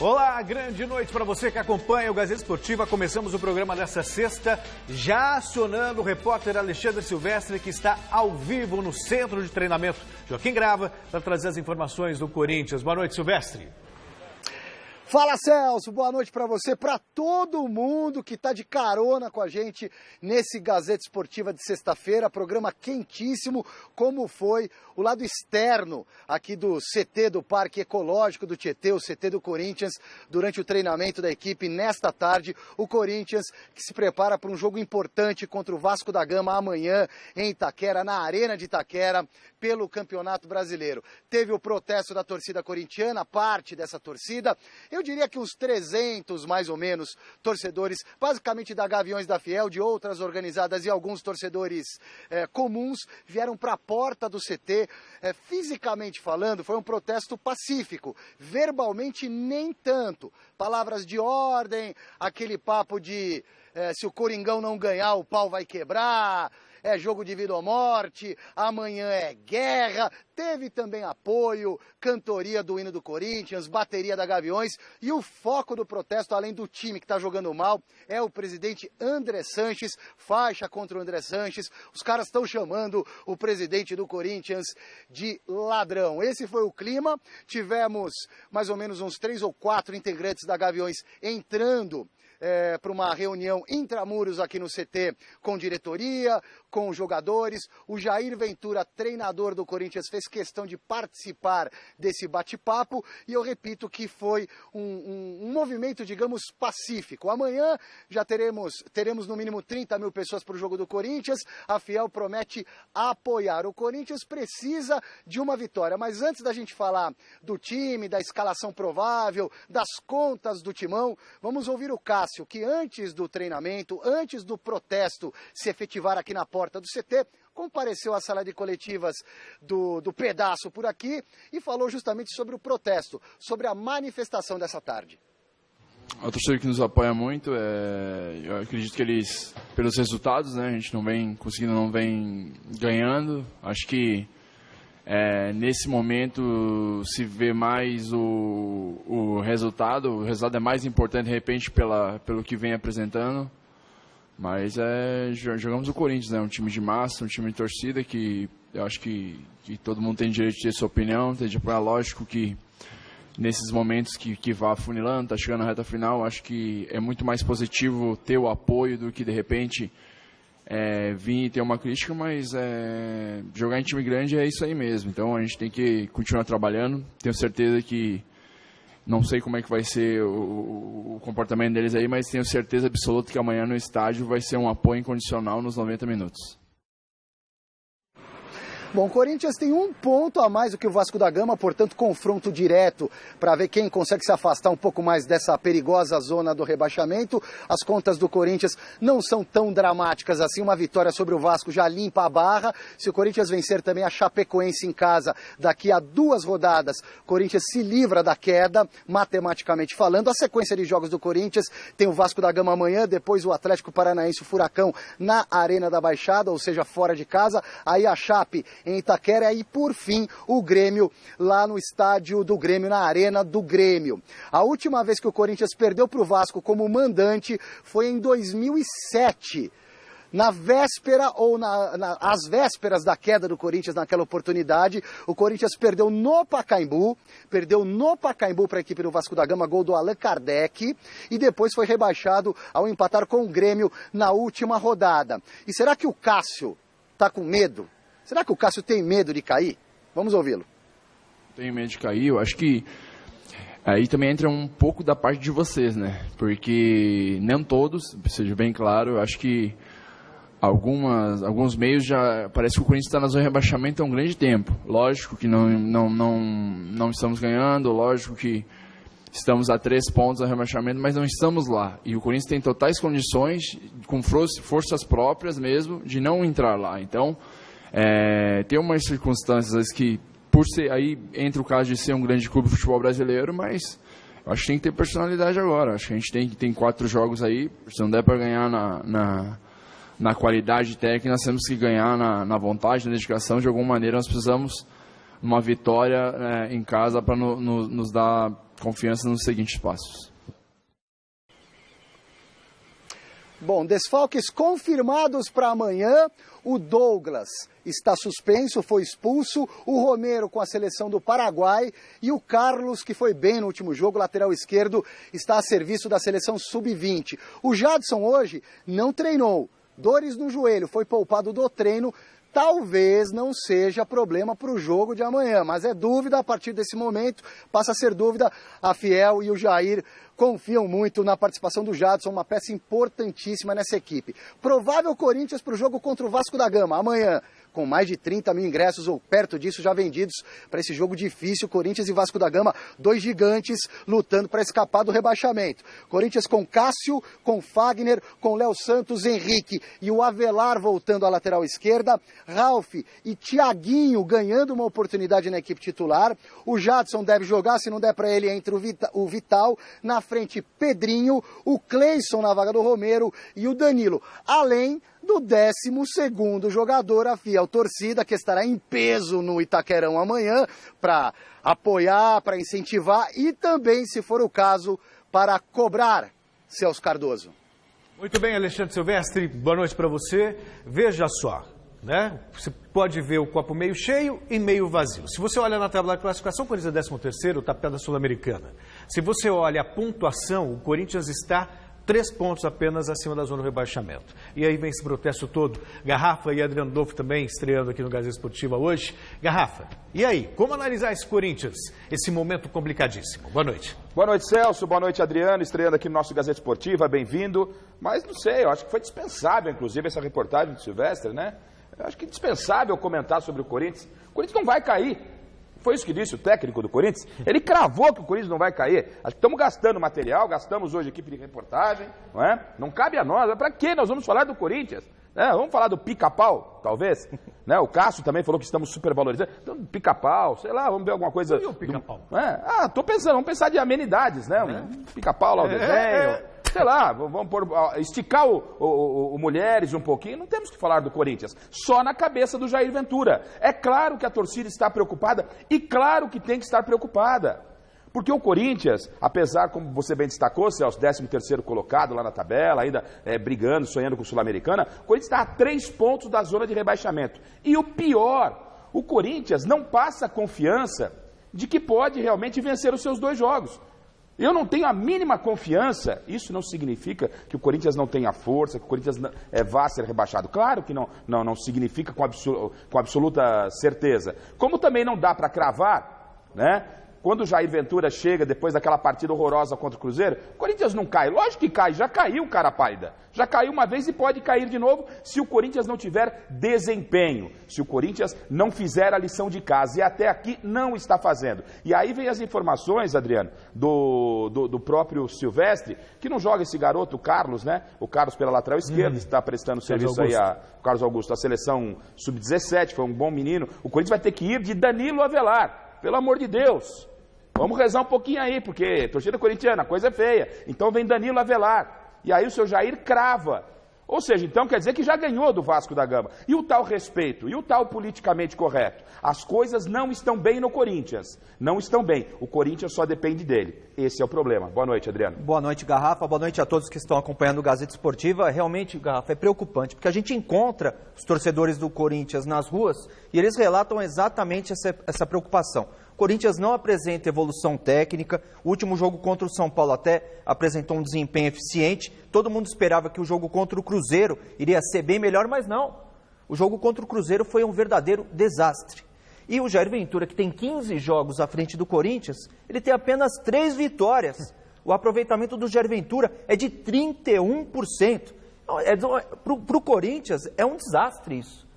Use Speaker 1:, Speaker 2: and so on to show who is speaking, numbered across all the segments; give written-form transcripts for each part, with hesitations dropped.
Speaker 1: Olá, grande noite para você que acompanha o Gazeta Esportiva. Começamos o programa desta sexta, já acionando o repórter Alexandre Silvestre, que está ao vivo no centro de treinamento Joaquim Grava, para trazer as informações do Corinthians. Boa noite, Silvestre.
Speaker 2: Fala, Celso, boa noite para você, para todo mundo que está de carona com a gente nesse Gazeta Esportiva de sexta-feira, programa quentíssimo, como foi o lado externo aqui do CT do Parque Ecológico do Tietê, o CT do Corinthians, durante o treinamento da equipe nesta tarde. O Corinthians que se prepara para um jogo importante contra o Vasco da Gama amanhã em Itaquera, na Arena de Itaquera, pelo Campeonato Brasileiro. Teve o protesto da torcida corintiana, parte dessa torcida, eu diria que uns 300, mais ou menos, torcedores, basicamente da Gaviões da Fiel, de outras organizadas e alguns torcedores comuns, vieram para a porta do CT. Fisicamente falando, foi um protesto pacífico, verbalmente nem tanto. Palavras de ordem, aquele papo de se o Coringão não ganhar, o pau vai quebrar. É jogo de vida ou morte, amanhã é guerra. Teve também apoio, cantoria do hino do Corinthians, bateria da Gaviões. E o foco do protesto, além do time que está jogando mal, é o presidente André Sanches, faixa contra o André Sanches. Os caras estão chamando o presidente do Corinthians de ladrão. Esse foi o clima. Tivemos mais ou menos uns 3 ou 4 integrantes da Gaviões entrando para uma reunião intramuros aqui no CT com diretoria, com jogadores. O Jair Ventura, treinador do Corinthians, fez questão de participar desse bate-papo e eu repito que foi um movimento, digamos, pacífico. Amanhã já teremos no mínimo 30 mil pessoas para o jogo do Corinthians. A Fiel promete apoiar. O Corinthians precisa de uma vitória, mas antes da gente falar do time, da escalação provável, das contas do timão, vamos ouvir o Cássio, que antes do treinamento, antes do protesto se efetivar aqui na porta do CT, compareceu à sala de coletivas do pedaço por aqui e falou justamente sobre o protesto, sobre a manifestação dessa tarde.
Speaker 3: A torcida que nos apoia muito, eu acredito que eles, pelos resultados, né, a gente não vem conseguindo, não vem ganhando. Acho que nesse momento se vê mais o resultado é mais importante de repente pelo que vem apresentando, mas jogamos o Corinthians, né? Um time de massa, um time de torcida que eu acho que todo mundo tem direito de ter sua opinião, tem de apoiar. Lógico que nesses momentos que vá afunilando, está chegando na reta final, acho que é muito mais positivo ter o apoio do que de repente vir e ter uma crítica, mas jogar em time grande é isso aí mesmo. Então a gente tem que continuar trabalhando. Tenho certeza que, não sei como é que vai ser o comportamento deles aí, mas tenho certeza absoluta que amanhã no estádio vai ser um apoio incondicional nos 90 minutos.
Speaker 2: Bom, o Corinthians tem um ponto a mais do que o Vasco da Gama, portanto, confronto direto para ver quem consegue se afastar um pouco mais dessa perigosa zona do rebaixamento. As contas do Corinthians não são tão dramáticas assim, uma vitória sobre o Vasco já limpa a barra. Se o Corinthians vencer também a Chapecoense em casa, daqui a 2 rodadas, o Corinthians se livra da queda, matematicamente falando. A sequência de jogos do Corinthians tem o Vasco da Gama amanhã, depois o Atlético Paranaense, o Furacão na Arena da Baixada, ou seja, fora de casa, aí a Chape em Itaquera e, por fim, o Grêmio lá no estádio do Grêmio, na Arena do Grêmio. A última vez que o Corinthians perdeu para o Vasco como mandante foi em 2007. Na véspera ou às vésperas da queda do Corinthians naquela oportunidade, o Corinthians perdeu no Pacaembu para a equipe do Vasco da Gama, gol do Allan Kardec, e depois foi rebaixado ao empatar com o Grêmio na última rodada. E será que o Cássio está com medo? Será que o Cássio tem medo de cair? Vamos ouvi-lo.
Speaker 3: Tenho medo de cair, eu acho que aí também entra um pouco da parte de vocês, né? Porque não todos, seja bem claro, eu acho que alguns meios já parece que o Corinthians está na zona de rebaixamento há um grande tempo. Lógico que não estamos ganhando, lógico que estamos a 3 pontos do rebaixamento, mas não estamos lá. E o Corinthians tem totais condições, com forças próprias mesmo, de não entrar lá. Então, tem umas circunstâncias que, por ser aí, entra o caso de ser um grande clube de futebol brasileiro, mas eu acho que tem que ter personalidade agora. Acho que a gente tem 4 jogos aí, se não der para ganhar na qualidade técnica, nós temos que ganhar na vontade, na dedicação. De alguma maneira nós precisamos uma vitória em casa para nos dar confiança nos seguintes passos.
Speaker 2: Bom, desfalques confirmados para amanhã. O Douglas está suspenso, foi expulso. O Romero com a seleção do Paraguai. E o Carlos, que foi bem no último jogo, lateral esquerdo, está a serviço da seleção sub-20. O Jadson hoje não treinou. Dores no joelho, foi poupado do treino. Talvez não seja problema para o jogo de amanhã, mas é dúvida a partir desse momento, passa a ser dúvida. A Fiel e o Jair confiam muito na participação do Jadson, uma peça importantíssima nessa equipe. Provável Corinthians para o jogo contra o Vasco da Gama, amanhã, com mais de 30 mil ingressos ou perto disso já vendidos para esse jogo difícil. Corinthians e Vasco da Gama, dois gigantes lutando para escapar do rebaixamento. Corinthians com Cássio, com Fagner, com Léo Santos, Henrique e o Avelar voltando à lateral esquerda. Ralf e Thiaguinho ganhando uma oportunidade na equipe titular. O Jadson deve jogar, se não der para ele, entre o Vital. Na frente, Pedrinho, o Cleison na vaga do Romero e o Danilo. Além do 12º jogador, a Fiel Torcida, que estará em peso no Itaquerão amanhã para apoiar, para incentivar e também, se for o caso, para cobrar Celso Cardoso.
Speaker 1: Muito bem, Alexandre Silvestre, boa noite para você. Veja só, né? Você pode ver o copo meio cheio e meio vazio. Se você olha na tabela de classificação, o Corinthians é 13º, está perto da Sul-Americana. Se você olha a pontuação, o Corinthians está 3 pontos apenas acima da zona do rebaixamento. E aí vem esse protesto todo. Garrafa e Adriano Dolfo também estreando aqui no Gazeta Esportiva hoje. Garrafa, e aí, como analisar esse Corinthians, esse momento complicadíssimo? Boa noite.
Speaker 4: Boa noite, Celso. Boa noite, Adriano. Estreando aqui no nosso Gazeta Esportiva, bem-vindo. Mas não sei, eu acho que foi dispensável, inclusive, essa reportagem do Silvestre, né? Eu acho que é dispensável comentar sobre o Corinthians. O Corinthians não vai cair. Foi isso que disse o técnico do Corinthians. Ele cravou que o Corinthians não vai cair. Acho que estamos gastando material, gastamos hoje equipe de reportagem, não é? Não cabe a nós. Para que nós vamos falar do Corinthians? Vamos falar do pica-pau, talvez? O Cássio também falou que estamos supervalorizando. Então, pica-pau, sei lá, vamos ver alguma coisa.
Speaker 1: E o pica-pau?
Speaker 4: Tô pensando, vamos pensar de amenidades, né? Um pica-pau lá, o desenho. Sei lá, vamos esticar o Mulheres um pouquinho, não temos que falar do Corinthians, só na cabeça do Jair Ventura. É claro que a torcida está preocupada e claro que tem que estar preocupada. Porque o Corinthians, apesar, como você bem destacou, Celso, 13º colocado lá na tabela, ainda brigando, sonhando com o Sul-Americana, o Corinthians está a 3 pontos da zona de rebaixamento. E o pior, o Corinthians não passa confiança de que pode realmente vencer os seus 2 jogos. Eu não tenho a mínima confiança, isso não significa que o Corinthians não tenha força, que o Corinthians vá ser rebaixado. Claro que não significa com absoluta certeza. Como também não dá para cravar, né? Quando o Jair Ventura chega depois daquela partida horrorosa contra o Cruzeiro, o Corinthians não cai. Lógico que cai, já caiu, cara pálida. Já caiu uma vez e pode cair de novo se o Corinthians não tiver desempenho, se o Corinthians não fizer a lição de casa. E até aqui não está fazendo. E aí vem as informações, Adriano, do próprio Silvestre, que não joga esse garoto, o Carlos, né? O Carlos pela lateral esquerda, está prestando serviço aí o Carlos Augusto, a seleção sub-17, foi um bom menino. O Corinthians vai ter que ir de Danilo Avelar, pelo amor de Deus. Vamos rezar um pouquinho aí, porque torcida corintiana, a coisa é feia. Então vem Danilo Avelar. E aí o seu Jair crava. Ou seja, então quer dizer que já ganhou do Vasco da Gama. E o tal respeito? E o tal politicamente correto? As coisas não estão bem no Corinthians. Não estão bem. O Corinthians só depende dele. Esse é o problema. Boa noite, Adriano.
Speaker 5: Boa noite, Garrafa. Boa noite a todos que estão acompanhando o Gazeta Esportiva. Realmente, Garrafa, é preocupante, porque a gente encontra os torcedores do Corinthians nas ruas e eles relatam exatamente essa preocupação. O Corinthians não apresenta evolução técnica. O último jogo contra o São Paulo até apresentou um desempenho eficiente. Todo mundo esperava que o jogo contra o Cruzeiro iria ser bem melhor, mas não. O jogo contra o Cruzeiro foi um verdadeiro desastre. E o Jair Ventura, que tem 15 jogos à frente do Corinthians, ele tem apenas 3 vitórias. O aproveitamento do Jair Ventura é de 31%. Para o Corinthians é um desastre isso.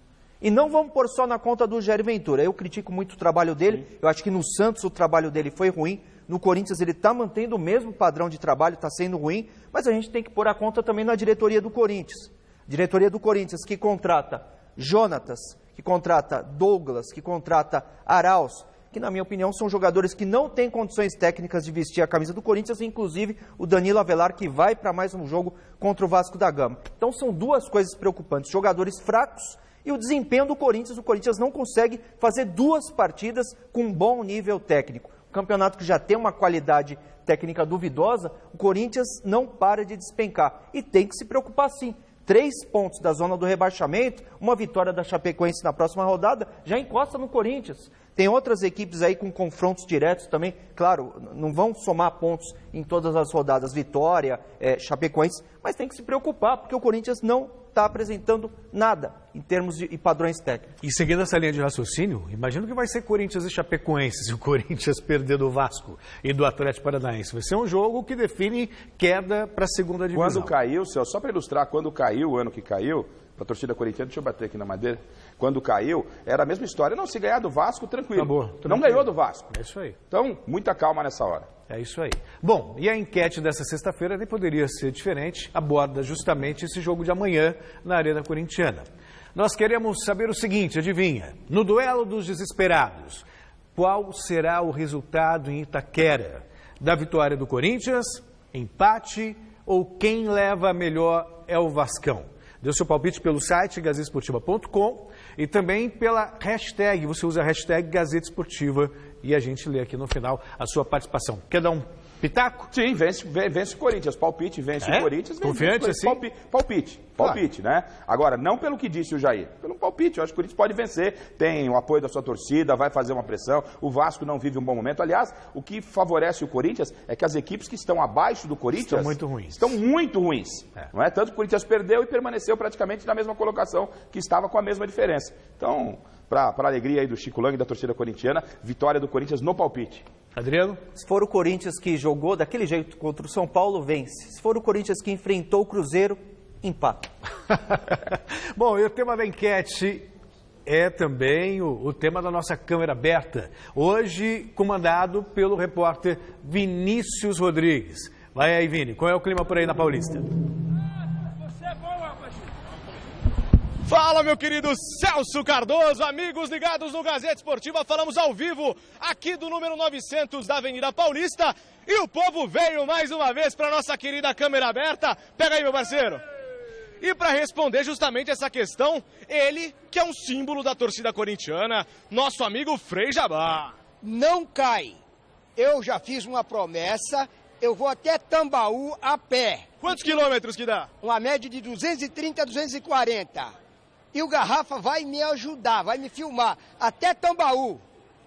Speaker 5: E não vamos pôr só na conta do Jair Ventura. Eu critico muito o trabalho dele. Eu acho que no Santos o trabalho dele foi ruim. No Corinthians ele está mantendo o mesmo padrão de trabalho, está sendo ruim. Mas a gente tem que pôr a conta também na diretoria do Corinthians. Diretoria do Corinthians que contrata Jonatas, que contrata Douglas, que contrata Arauz, que na minha opinião são jogadores que não têm condições técnicas de vestir a camisa do Corinthians, inclusive o Danilo Avelar, que vai para mais um jogo contra o Vasco da Gama. Então são 2 coisas preocupantes, jogadores fracos E o desempenho do Corinthians não consegue fazer 2 partidas com um bom nível técnico. Um campeonato que já tem uma qualidade técnica duvidosa, o Corinthians não para de despencar. E tem que se preocupar sim. 3 pontos da zona do rebaixamento, uma vitória da Chapecoense na próxima rodada, já encosta no Corinthians. Tem outras equipes aí com confrontos diretos também, claro, não vão somar pontos em todas as rodadas, Vitória, Chapecoense, mas tem que se preocupar, porque o Corinthians não está apresentando nada em termos de padrões técnicos.
Speaker 1: E seguindo essa linha de raciocínio, imagina que vai ser Corinthians e Chapecoense se o Corinthians perder do Vasco e do Atlético Paranaense. Vai ser um jogo que define queda para a segunda divisão.
Speaker 4: Quando caiu, só para ilustrar, quando caiu, o ano que caiu, para a torcida corintiana, deixa eu bater aqui na madeira, quando caiu, era a mesma história. Não, se ganhar do Vasco, tranquilo.
Speaker 1: Acabou, tranquilo.
Speaker 4: Não ganhou do Vasco.
Speaker 1: É isso aí.
Speaker 4: Então, muita calma nessa hora.
Speaker 1: É isso aí. Bom, e a enquete dessa sexta-feira nem poderia ser diferente, aborda justamente esse jogo de amanhã na Arena Corintiana. Nós queremos saber o seguinte, adivinha? No duelo dos desesperados, qual será o resultado em Itaquera? Da vitória do Corinthians, empate ou quem leva melhor é o Vascão? Dê seu palpite pelo site gazetesportiva.com e também pela hashtag. Você usa a hashtag Gazeta Esportiva e a gente lê aqui no final a sua participação. Quer dar um pitaco?
Speaker 4: Sim, vence o Corinthians. Palpite, vence o Corinthians.
Speaker 1: Confiante assim?
Speaker 4: Palpite, né? Agora, não pelo que disse o Jair, pelo palpite. Eu acho que o Corinthians pode vencer, tem o apoio da sua torcida, vai fazer uma pressão. O Vasco não vive um bom momento. Aliás, o que favorece o Corinthians é que as equipes que estão abaixo do Corinthians
Speaker 1: estão muito ruins.
Speaker 4: Estão muito ruins. Não é? Tanto que o Corinthians perdeu e permaneceu praticamente na mesma colocação que estava com a mesma diferença. Então, para a alegria aí do Chico Lang e da torcida corintiana, vitória do Corinthians no palpite.
Speaker 1: Adriano?
Speaker 5: Se for o Corinthians que jogou daquele jeito contra o São Paulo, vence. Se for o Corinthians que enfrentou o Cruzeiro, empata.
Speaker 1: Bom, e o tema da enquete é também o tema da nossa câmera aberta. Hoje, comandado pelo repórter Vinícius Rodrigues. Vai aí, Vini, qual é o clima por aí na Paulista?
Speaker 6: Fala, meu querido Celso Cardoso, amigos ligados no Gazeta Esportiva, falamos ao vivo aqui do número 900 da Avenida Paulista e o povo veio mais uma vez para nossa querida câmera aberta. Pega aí, meu parceiro. E para responder justamente essa questão, ele que é um símbolo da torcida corintiana, nosso amigo Frei Jabá.
Speaker 7: Não cai. Eu já fiz uma promessa, eu vou até Tambaú a pé.
Speaker 6: Quantos quilômetros que dá?
Speaker 7: Uma média de 230 a 240. E o Garrafa vai me ajudar, vai me filmar até Tambaú.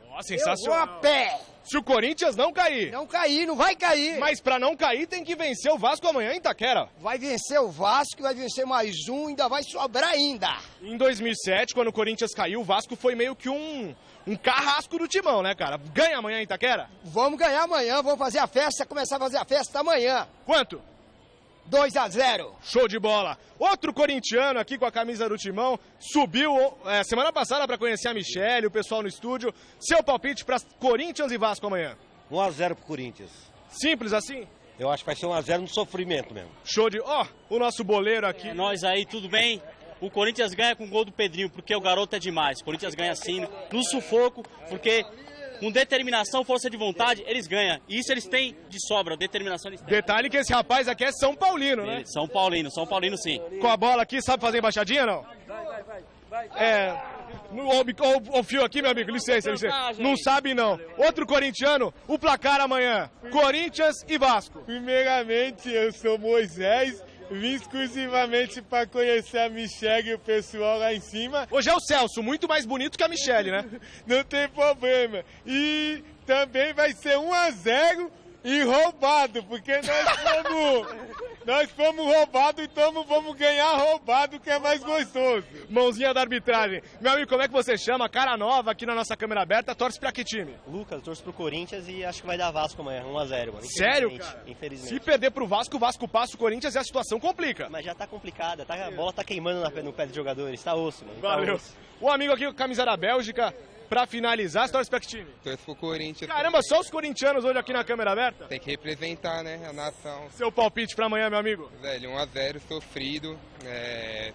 Speaker 6: Ó, sensacional.
Speaker 7: Eu vou a pé.
Speaker 6: Se o Corinthians não cair.
Speaker 7: Não cair, não vai cair.
Speaker 6: Mas para não cair tem que vencer o Vasco amanhã em Itaquera.
Speaker 7: Vai vencer o Vasco, vai vencer mais um, ainda vai sobrar ainda.
Speaker 6: Em 2007, quando o Corinthians caiu, o Vasco foi meio que um carrasco do timão, né, cara? Ganha amanhã em Itaquera?
Speaker 7: Vamos ganhar amanhã, vamos fazer a festa, começar a fazer a festa amanhã.
Speaker 6: Quanto?
Speaker 7: 2-0.
Speaker 6: Show de bola. Outro corintiano aqui com a camisa do Timão subiu semana passada para conhecer a Michele, o pessoal no estúdio. Seu palpite para Corinthians e Vasco amanhã?
Speaker 8: 1-0 pro Corinthians.
Speaker 6: Simples assim?
Speaker 8: Eu acho que vai ser 1-0 no sofrimento mesmo.
Speaker 6: Show de... Ó, o nosso boleiro aqui.
Speaker 9: É nós aí, tudo bem? O Corinthians ganha com o gol do Pedrinho, porque o garoto é demais. O Corinthians ganha assim, no sufoco, porque... Com determinação, força de vontade, eles ganham. E isso eles têm de sobra, determinação eles têm.
Speaker 6: Detalhe que esse rapaz aqui é São Paulino, né?
Speaker 9: São Paulino sim.
Speaker 6: Com a bola aqui, sabe fazer embaixadinha, não? Vai. O fio aqui, meu amigo, licença. Não sabe, não. Outro corintiano, o placar amanhã. Corinthians e Vasco.
Speaker 10: Primeiramente, eu sou Moisés. Vim exclusivamente para conhecer a Michele e o pessoal lá em cima.
Speaker 6: Hoje é o Celso, muito mais bonito que a Michele, né?
Speaker 10: Não tem problema. E também vai ser 1-0 e roubado, porque nós fomos roubados, então vamos ganhar roubado, que é mais gostoso.
Speaker 6: Mãozinha da arbitragem. Meu amigo, como é que você chama? Cara nova aqui na nossa câmera aberta, torce pra que time?
Speaker 11: Lucas, torço pro Corinthians e acho que vai dar Vasco amanhã, 1-0, mano.
Speaker 6: Sério, cara?
Speaker 11: Infelizmente.
Speaker 6: Se perder pro Vasco, o Vasco passa o Corinthians e a situação complica.
Speaker 11: Mas já tá complicada, a bola tá queimando no pé dos jogadores, tá osso, mano.
Speaker 6: Valeu.
Speaker 11: Tá osso.
Speaker 6: O amigo aqui com a camisa da Bélgica, Pra finalizar, você torce pra que time?
Speaker 12: Torço pro Corinthians.
Speaker 6: Caramba, só os corintianos hoje aqui na câmera aberta?
Speaker 12: Tem que representar, né, a nação.
Speaker 6: Seu palpite pra amanhã, meu amigo?
Speaker 12: Velho, 1-0, sofrido.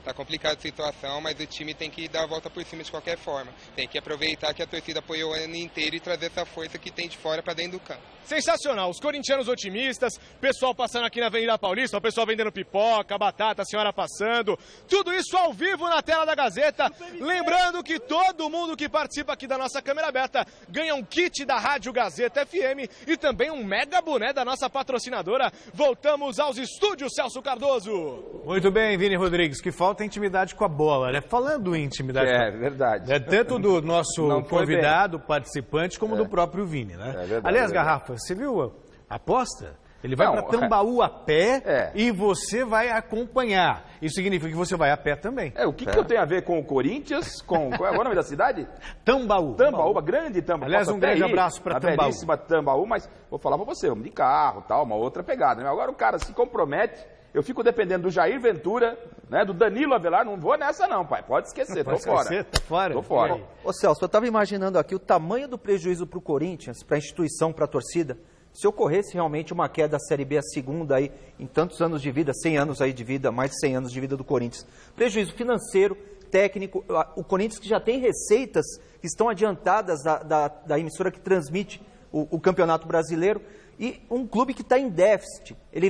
Speaker 12: Tá complicada a situação, mas o time tem que dar a volta por cima de qualquer forma. Tem que aproveitar que a torcida apoiou o ano inteiro e trazer essa força que tem de fora pra dentro do campo.
Speaker 6: Sensacional, os corintianos otimistas, pessoal passando aqui na Avenida Paulista, o pessoal vendendo pipoca, batata, a senhora passando, tudo isso ao vivo na tela da Gazeta. Lembrando que todo mundo que participa aqui da nossa câmera aberta ganha um kit da Rádio Gazeta FM e também um mega boné da nossa patrocinadora. Voltamos aos estúdios, Celso Cardoso.
Speaker 1: Muito bem, Vini Rodrigues, que falta intimidade com a bola, né? Falando em intimidade...
Speaker 4: verdade.
Speaker 1: Tanto do nosso convidado, participante, como do próprio Vini, né?
Speaker 4: Verdade,
Speaker 1: aliás, Garrafa, você viu a aposta? Ele vai para Tambaú a pé e você vai acompanhar. Isso significa que você vai a pé também.
Speaker 4: O que eu tenho a ver com o Corinthians? Qual é o nome da cidade?
Speaker 1: Tambaú.
Speaker 4: Tambaú, grande Tambaú.
Speaker 1: Aliás, um grande abraço para Tambaú.
Speaker 4: Belíssima Tambaú, mas vou falar para você, vamos de carro, tal, uma outra pegada. Agora o cara se compromete, eu fico dependendo do Jair Ventura, né, do Danilo Avelar, não vou nessa não, pai, pode esquecer, tô fora.
Speaker 1: Tá fora?
Speaker 4: Tô fora.
Speaker 5: Ô Celso, eu estava imaginando aqui o tamanho do prejuízo para o Corinthians, para a instituição, para a torcida, se ocorresse realmente uma queda da Série B, a segunda aí, em tantos anos de vida, 100 anos aí de vida, mais de 100 anos de vida do Corinthians. Prejuízo financeiro, técnico, o Corinthians que já tem receitas que estão adiantadas da emissora que transmite o Campeonato Brasileiro, e um clube que está em déficit. Ele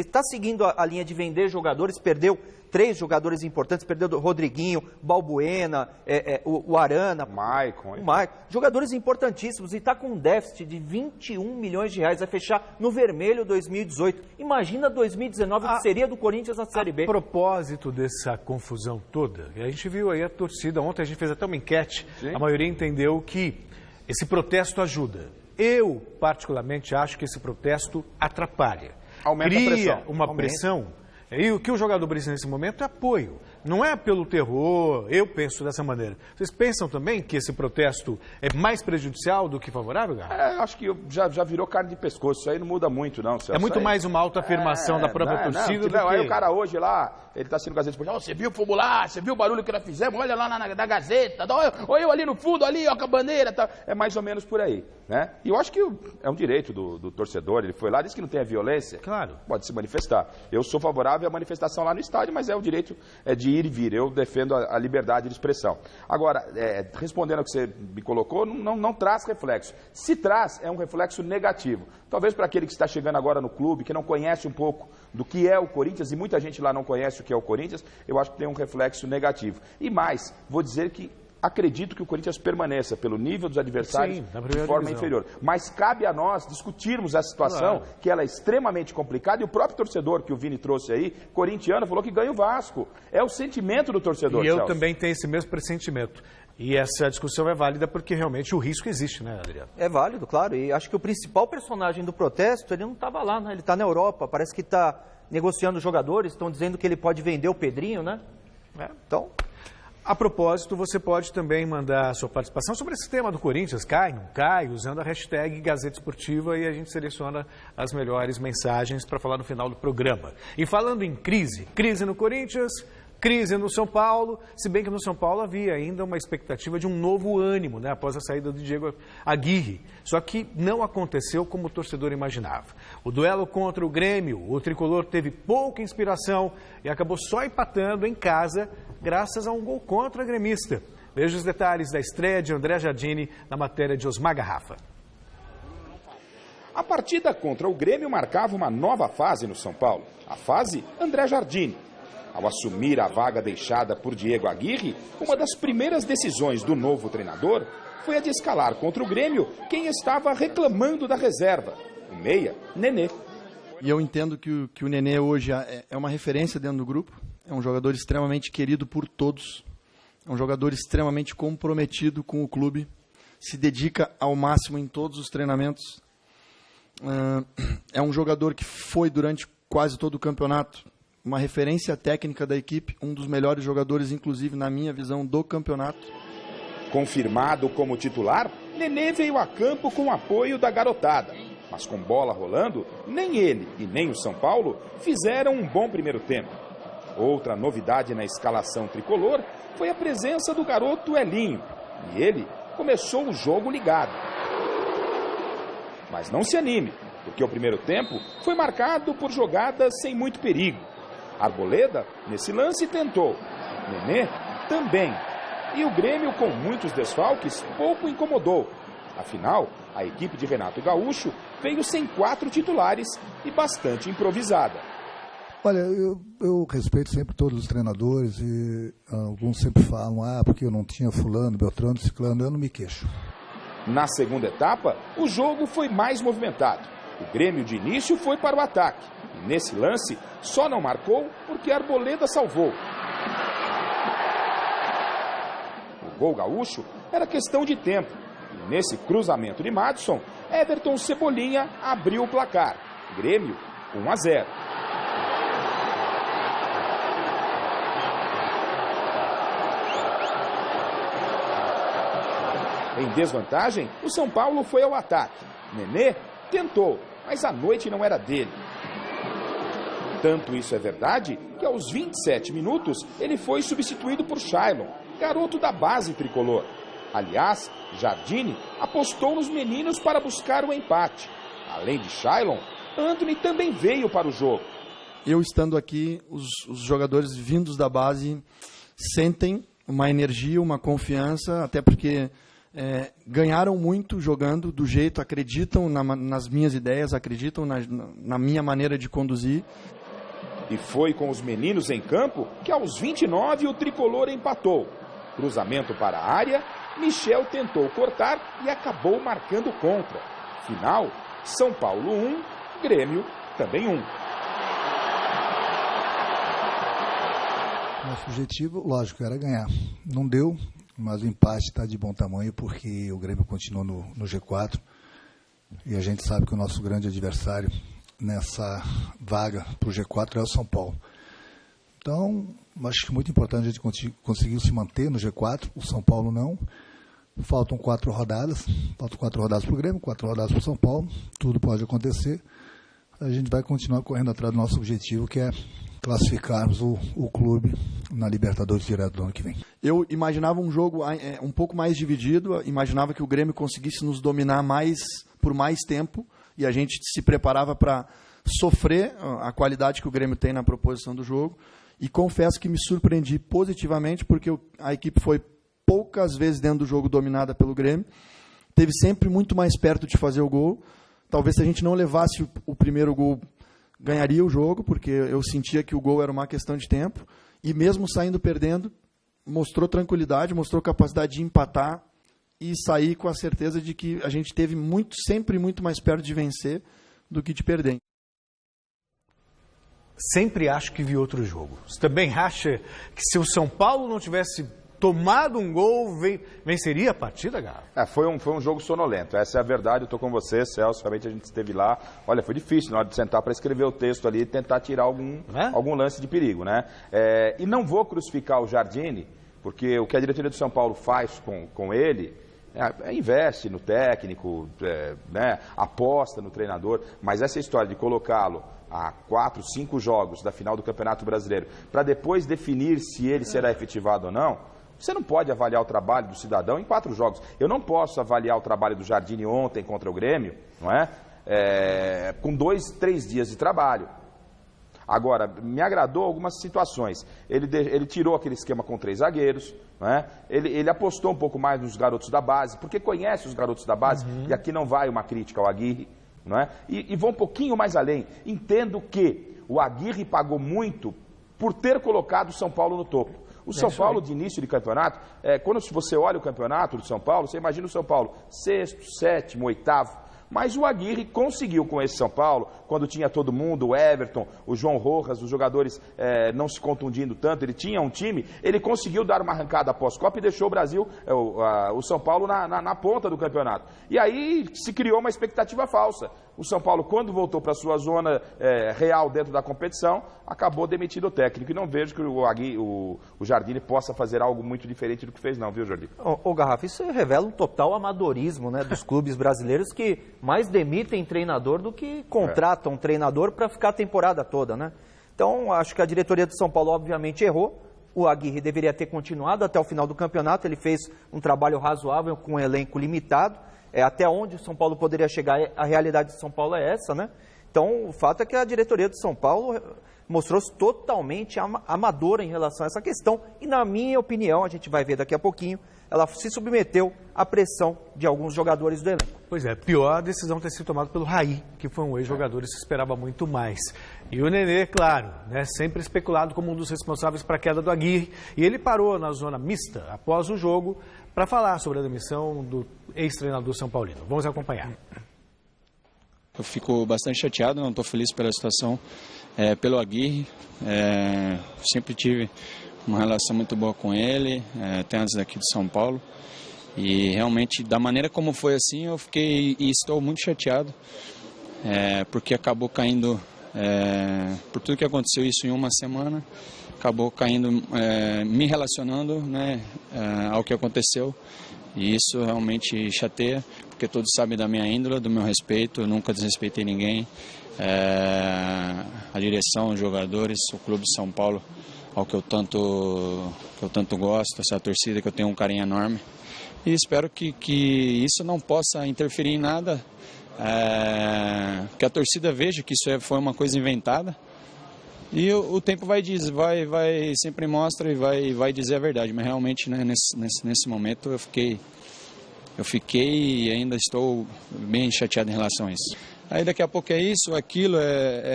Speaker 5: está seguindo a linha de vender jogadores, perdeu 3 jogadores importantes, perdeu o Rodriguinho, Balbuena, o Arana, o Maicon, jogadores importantíssimos, e está com um déficit de 21 milhões de reais, vai fechar no vermelho 2018. Imagina 2019 o que seria do Corinthians na Série B.
Speaker 1: A propósito dessa confusão toda, a gente viu aí a torcida, ontem a gente fez até uma enquete, a maioria entendeu que esse protesto ajuda. Eu, particularmente, acho que esse protesto atrapalha.
Speaker 4: Aumenta a pressão.
Speaker 1: Uma pressão. E o que o jogador precisa nesse momento é apoio. Não é pelo terror, eu penso dessa maneira. Vocês pensam também que esse protesto é mais prejudicial do que favorável, Garra?
Speaker 4: Acho que já virou carne de pescoço, isso aí não muda muito, não.
Speaker 1: É muito mais uma autoafirmação da própria torcida do que...
Speaker 4: Aí o cara hoje lá, ele tá assistindo Gazeta Esportiva, você viu o fogo lá, você viu o barulho que nós fizemos, olha lá na Gazeta, olha eu ali no fundo, ali, ó, com a bandeira, tá. É mais ou menos por aí, né? E eu acho que é um direito do torcedor, ele foi lá, disse que não tem a violência,
Speaker 1: claro,
Speaker 4: pode se manifestar. Eu sou favorável à manifestação lá no estádio, mas é o direito de ir e vir, eu defendo a liberdade de expressão. Agora, respondendo ao que você me colocou, não traz reflexo. Se traz, é um reflexo negativo. Talvez para aquele que está chegando agora no clube, que não conhece um pouco do que é o Corinthians, e muita gente lá não conhece o que é o Corinthians, eu acho que tem um reflexo negativo. E mais, vou dizer que acredito que o Corinthians permaneça pelo nível dos adversários de forma inferior. Mas cabe a nós discutirmos a situação, que ela é extremamente complicada, e o próprio torcedor que o Vini trouxe aí, corintiano, falou que ganha o Vasco. É o sentimento do torcedor,
Speaker 1: E eu também tenho esse mesmo pressentimento. E essa discussão é válida porque realmente o risco existe, né, Adriano?
Speaker 5: É válido, claro. E acho que o principal personagem do protesto, ele não estava lá, né? Ele está na Europa, parece que está negociando jogadores, estão dizendo que ele pode vender o Pedrinho, né? Então...
Speaker 1: A propósito, você pode também mandar a sua participação sobre esse tema do Corinthians, cai, não cai, usando a hashtag Gazeta Esportiva, e a gente seleciona as melhores mensagens para falar no final do programa. E falando em crise no Corinthians, crise no São Paulo, se bem que no São Paulo havia ainda uma expectativa de um novo ânimo, né, após a saída do Diego Aguirre. Só que não aconteceu como o torcedor imaginava. O duelo contra o Grêmio, o tricolor teve pouca inspiração e acabou só empatando em casa, graças a um gol contra a gremista. Veja os detalhes da estreia de André Jardini na matéria de Osmar Garrafa.
Speaker 4: A partida contra o Grêmio marcava uma nova fase no São Paulo, a fase André Jardini. Ao assumir a vaga deixada por Diego Aguirre, uma das primeiras decisões do novo treinador foi a de escalar contra o Grêmio quem estava reclamando da reserva, o meia, Nenê.
Speaker 13: E eu entendo que o Nenê hoje é uma referência dentro do grupo, é um jogador extremamente querido por todos, é um jogador extremamente comprometido com o clube, se dedica ao máximo em todos os treinamentos, é um jogador que foi durante quase todo o campeonato uma referência técnica da equipe, um dos melhores jogadores, inclusive, na minha visão, do campeonato.
Speaker 4: Confirmado como titular, Nenê veio a campo com o apoio da garotada. Mas com bola rolando, nem ele e nem o São Paulo fizeram um bom primeiro tempo. Outra novidade na escalação tricolor foi a presença do garoto Elinho. E ele começou o jogo ligado. Mas não se anime, porque o primeiro tempo foi marcado por jogadas sem muito perigo. Arboleda, nesse lance, tentou. Nenê, também. E o Grêmio, com muitos desfalques, pouco incomodou. Afinal, a equipe de Renato Gaúcho veio sem 4 titulares e bastante improvisada.
Speaker 14: Olha, eu respeito sempre todos os treinadores e alguns sempre falam, porque eu não tinha fulano, Beltrano, ciclano, eu não me queixo.
Speaker 4: Na segunda etapa, o jogo foi mais movimentado. O Grêmio de início foi para o ataque. E nesse lance, só não marcou porque Arboleda salvou. O gol gaúcho era questão de tempo. E nesse cruzamento de Madison, Everton Cebolinha abriu o placar. Grêmio 1-0. Em desvantagem, o São Paulo foi ao ataque. Nenê tentou, mas a noite não era dele. Tanto isso é verdade que aos 27 minutos ele foi substituído por Shailon, garoto da base tricolor. Aliás, Jardine apostou nos meninos para buscar o empate. Além de Shailon, Antony também veio para o jogo.
Speaker 13: Eu estando aqui, os jogadores vindos da base sentem uma energia, uma confiança, até porque ganharam muito jogando do jeito, acreditam nas minhas ideias, acreditam na minha maneira de conduzir.
Speaker 4: E foi com os meninos em campo que aos 29 o tricolor empatou. Cruzamento para a área, Michel tentou cortar e acabou marcando contra. Final, São Paulo 1, Grêmio também 1.
Speaker 14: Nosso objetivo, lógico, era ganhar. Não deu, mas o empate está de bom tamanho porque o Grêmio continuou no G4 e a gente sabe que o nosso grande adversário nessa vaga para o G4 é o São Paulo. Então, acho que é muito importante a gente conseguir se manter no G4, o São Paulo não. Faltam 4 rodadas para o Grêmio, 4 rodadas para o São Paulo, tudo pode acontecer. A gente vai continuar correndo atrás do nosso objetivo, que é classificarmos o clube na Libertadores direto do ano que vem.
Speaker 13: Eu imaginava um jogo um pouco mais dividido, imaginava que o Grêmio conseguisse nos dominar por mais tempo, e a gente se preparava para sofrer a qualidade que o Grêmio tem na proposição do jogo. E confesso que me surpreendi positivamente, porque a equipe foi poucas vezes dentro do jogo dominada pelo Grêmio. Teve sempre muito mais perto de fazer o gol. Talvez se a gente não levasse o primeiro gol, ganharia o jogo, porque eu sentia que o gol era uma questão de tempo. E mesmo saindo perdendo, mostrou tranquilidade, mostrou capacidade de empatar e sair com a certeza de que a gente teve sempre muito mais perto de vencer do que de perder.
Speaker 1: Sempre acho que vi outro jogo. Você também acha que se o São Paulo não tivesse tomado um gol, venceria a partida, Garra?
Speaker 4: Foi um jogo sonolento, essa é a verdade. Eu estou com você, Celso, realmente a gente esteve lá. Olha, foi difícil na hora de sentar para escrever o texto ali e tentar tirar algum lance de perigo, né? E não vou crucificar o Jardine, porque o que a diretoria do São Paulo faz com ele investe no técnico, aposta no treinador, mas essa história de colocá-lo a 4, 5 jogos da final do Campeonato Brasileiro para depois definir se ele será efetivado ou não, você não pode avaliar o trabalho do cidadão em 4 jogos. Eu não posso avaliar o trabalho do Jardine ontem contra o Grêmio, não é? Com 2, 3 dias de trabalho. Agora, me agradou algumas situações. Ele tirou aquele esquema com 3 zagueiros, não é? Ele apostou um pouco mais nos garotos da base, porque conhece os garotos da base, e aqui não vai uma crítica ao Aguirre, não é? E vou um pouquinho mais além. Entendo que o Aguirre pagou muito por ter colocado o São Paulo no topo. O São Paulo, de início de campeonato, quando você olha o campeonato do São Paulo, você imagina o São Paulo 6º, 7º, 8º. Mas o Aguirre conseguiu com esse São Paulo, quando tinha todo mundo, o Everton, o João Rojas, os jogadores não se contundindo tanto, ele tinha um time, ele conseguiu dar uma arrancada pós-Copa e deixou o Brasil, o São Paulo na ponta do campeonato. E aí se criou uma expectativa falsa. O São Paulo, quando voltou para a sua zona real dentro da competição, acabou demitindo o técnico. E não vejo que o Jardine possa fazer algo muito diferente do que fez não, viu, Jardine?
Speaker 5: Ô Garrafa, isso revela um total amadorismo, né, dos clubes brasileiros que mais demitem treinador do que contratam treinador para ficar a temporada toda, né? Então, acho que a diretoria de São Paulo, obviamente, errou. o Aguirre deveria ter continuado até o final do campeonato, ele fez um trabalho razoável com um elenco limitado, até onde o São Paulo poderia chegar, a realidade de São Paulo é essa, né? Então, o fato é que a diretoria do São Paulo mostrou-se totalmente amadora em relação a essa questão e, na minha opinião, a gente vai ver daqui a pouquinho, ela se submeteu à pressão de alguns jogadores do elenco.
Speaker 1: Pois é, pior a decisão ter sido tomada pelo Raí, que foi um ex-jogador e se esperava muito mais. E o Nenê, claro, né, sempre especulado como um dos responsáveis para a queda do Aguirre, e ele parou na zona mista após o jogo para falar sobre a demissão do ex-treinador São Paulino. Vamos acompanhar.
Speaker 15: Eu fico bastante chateado, não estou feliz pela situação, pelo Aguirre. Sempre tive uma relação muito boa com ele, até antes daqui de São Paulo. E realmente, da maneira como foi assim, eu fiquei e estou muito chateado, porque acabou caindo, por tudo que aconteceu isso em uma semana, acabou caindo, me relacionando, né, ao que aconteceu. E isso realmente chateia, porque todos sabem da minha índole, do meu respeito, eu nunca desrespeitei ninguém. A direção, os jogadores, o Clube de São Paulo, ao que eu tanto gosto, essa torcida que eu tenho um carinho enorme. E espero que isso não possa interferir em nada, que a torcida veja que isso foi uma coisa inventada. E o tempo vai sempre mostra e vai dizer a verdade, mas realmente, né, nesse momento eu fiquei e ainda estou bem chateado em relação a isso. Aí daqui a pouco é isso, aquilo,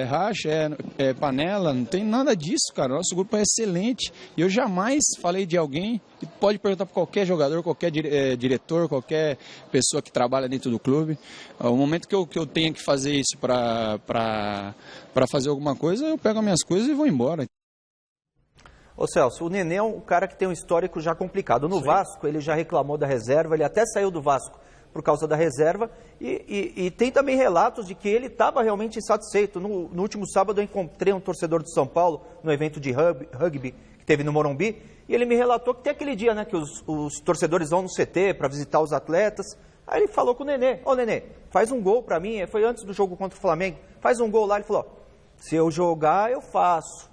Speaker 15: racha, é panela, não tem nada disso, cara. O nosso grupo é excelente e eu jamais falei de alguém, e pode perguntar para qualquer jogador, qualquer diretor, qualquer pessoa que trabalha dentro do clube. O momento que eu tenha que fazer isso para fazer alguma coisa, eu pego as minhas coisas e vou embora.
Speaker 5: Ô Celso, o Nenê é um cara que tem um histórico já complicado. No Vasco, ele já reclamou da reserva, ele até saiu do Vasco por causa da reserva, e tem também relatos de que ele estava realmente insatisfeito. No último sábado eu encontrei um torcedor de São Paulo no evento de rugby que teve no Morumbi, e ele me relatou que tem aquele dia, né, que os torcedores vão no CT para visitar os atletas. Aí ele falou com o Nenê: ô Nenê, faz um gol para mim, foi antes do jogo contra o Flamengo, faz um gol lá. Ele falou: se eu jogar, eu faço.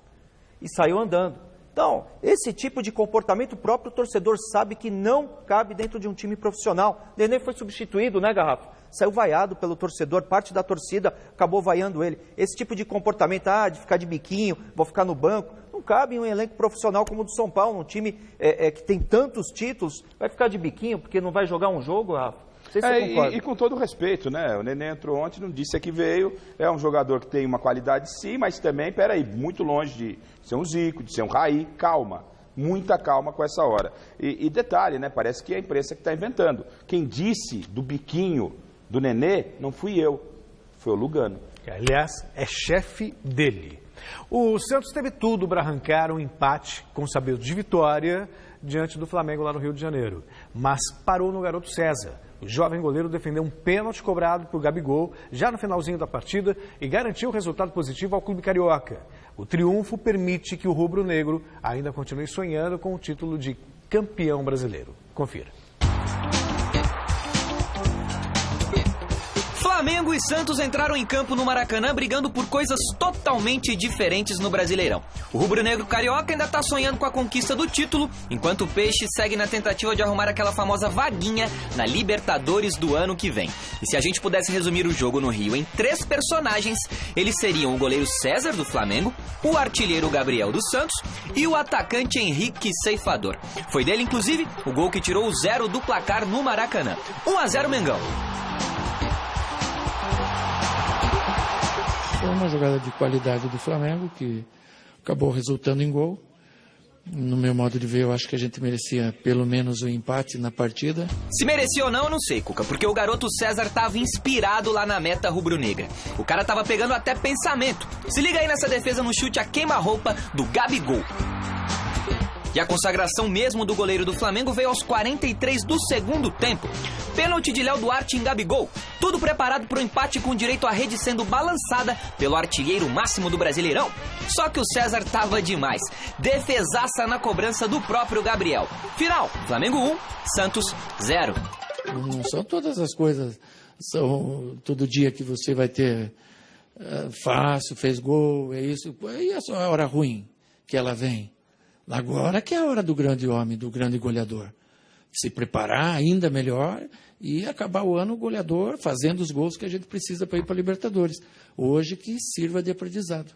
Speaker 5: E saiu andando. Então, esse tipo de comportamento o próprio torcedor sabe que não cabe dentro de um time profissional. Nenê foi substituído, né, Garrafa? Saiu vaiado pelo torcedor, parte da torcida acabou vaiando ele. Esse tipo de comportamento, de ficar de biquinho, vou ficar no banco, não cabe em um elenco profissional como o do São Paulo, um time que tem tantos títulos, vai ficar de biquinho porque não vai jogar um jogo, Rafa?
Speaker 4: E com todo respeito, né? O Nenê entrou ontem, não disse que veio, é um jogador que tem uma qualidade sim, mas também, muito longe de ser um Zico, de ser um Raí. Calma, muita calma com essa hora. E detalhe, né? Parece que é a imprensa que está inventando. Quem disse do biquinho do Nenê não fui eu, foi o Lugano.
Speaker 1: Aliás, é chefe dele. O Santos teve tudo para arrancar um empate com sabor de vitória diante do Flamengo lá no Rio de Janeiro, mas parou no garoto César. O jovem goleiro defendeu um pênalti cobrado por Gabigol já no finalzinho da partida e garantiu o resultado positivo ao clube carioca. O triunfo permite que o rubro-negro ainda continue sonhando com o título de campeão brasileiro. Confira.
Speaker 16: Flamengo e Santos entraram em campo no Maracanã brigando por coisas totalmente diferentes no Brasileirão. O rubro-negro carioca ainda está sonhando com a conquista do título, enquanto o Peixe segue na tentativa de arrumar aquela famosa vaguinha na Libertadores do ano que vem. E se a gente pudesse resumir o jogo no Rio em 3 personagens, eles seriam o goleiro César do Flamengo, o artilheiro Gabriel do Santos e o atacante Henrique Ceifador. Foi dele, inclusive, o gol que tirou o 0 do placar no Maracanã. 1-0 Mengão.
Speaker 17: Foi uma jogada de qualidade do Flamengo que acabou resultando em gol. No meu modo de ver, eu acho que a gente merecia pelo menos um empate na partida.
Speaker 16: Se merecia ou não, eu não sei, Cuca, porque o garoto César estava inspirado lá na meta rubro-negra. O cara tava pegando até pensamento. Se liga aí nessa defesa no chute a queima-roupa do Gabigol. E a consagração mesmo do goleiro do Flamengo veio aos 43 do segundo tempo. Pênalti de Léo Duarte em Gabigol. Tudo preparado para o empate com direito à rede sendo balançada pelo artilheiro máximo do Brasileirão. Só que o César tava demais. Defesaça na cobrança do próprio Gabriel. Final, Flamengo 1, Santos 0.
Speaker 17: Não são todas as coisas, são todo dia que você vai ter fácil, fez gol, é isso. E a hora ruim que ela vem. Agora que é a hora do grande homem, do grande goleador. Se preparar ainda melhor e acabar o ano o goleador fazendo os gols que a gente precisa para ir para a Libertadores. Hoje que sirva de aprendizado.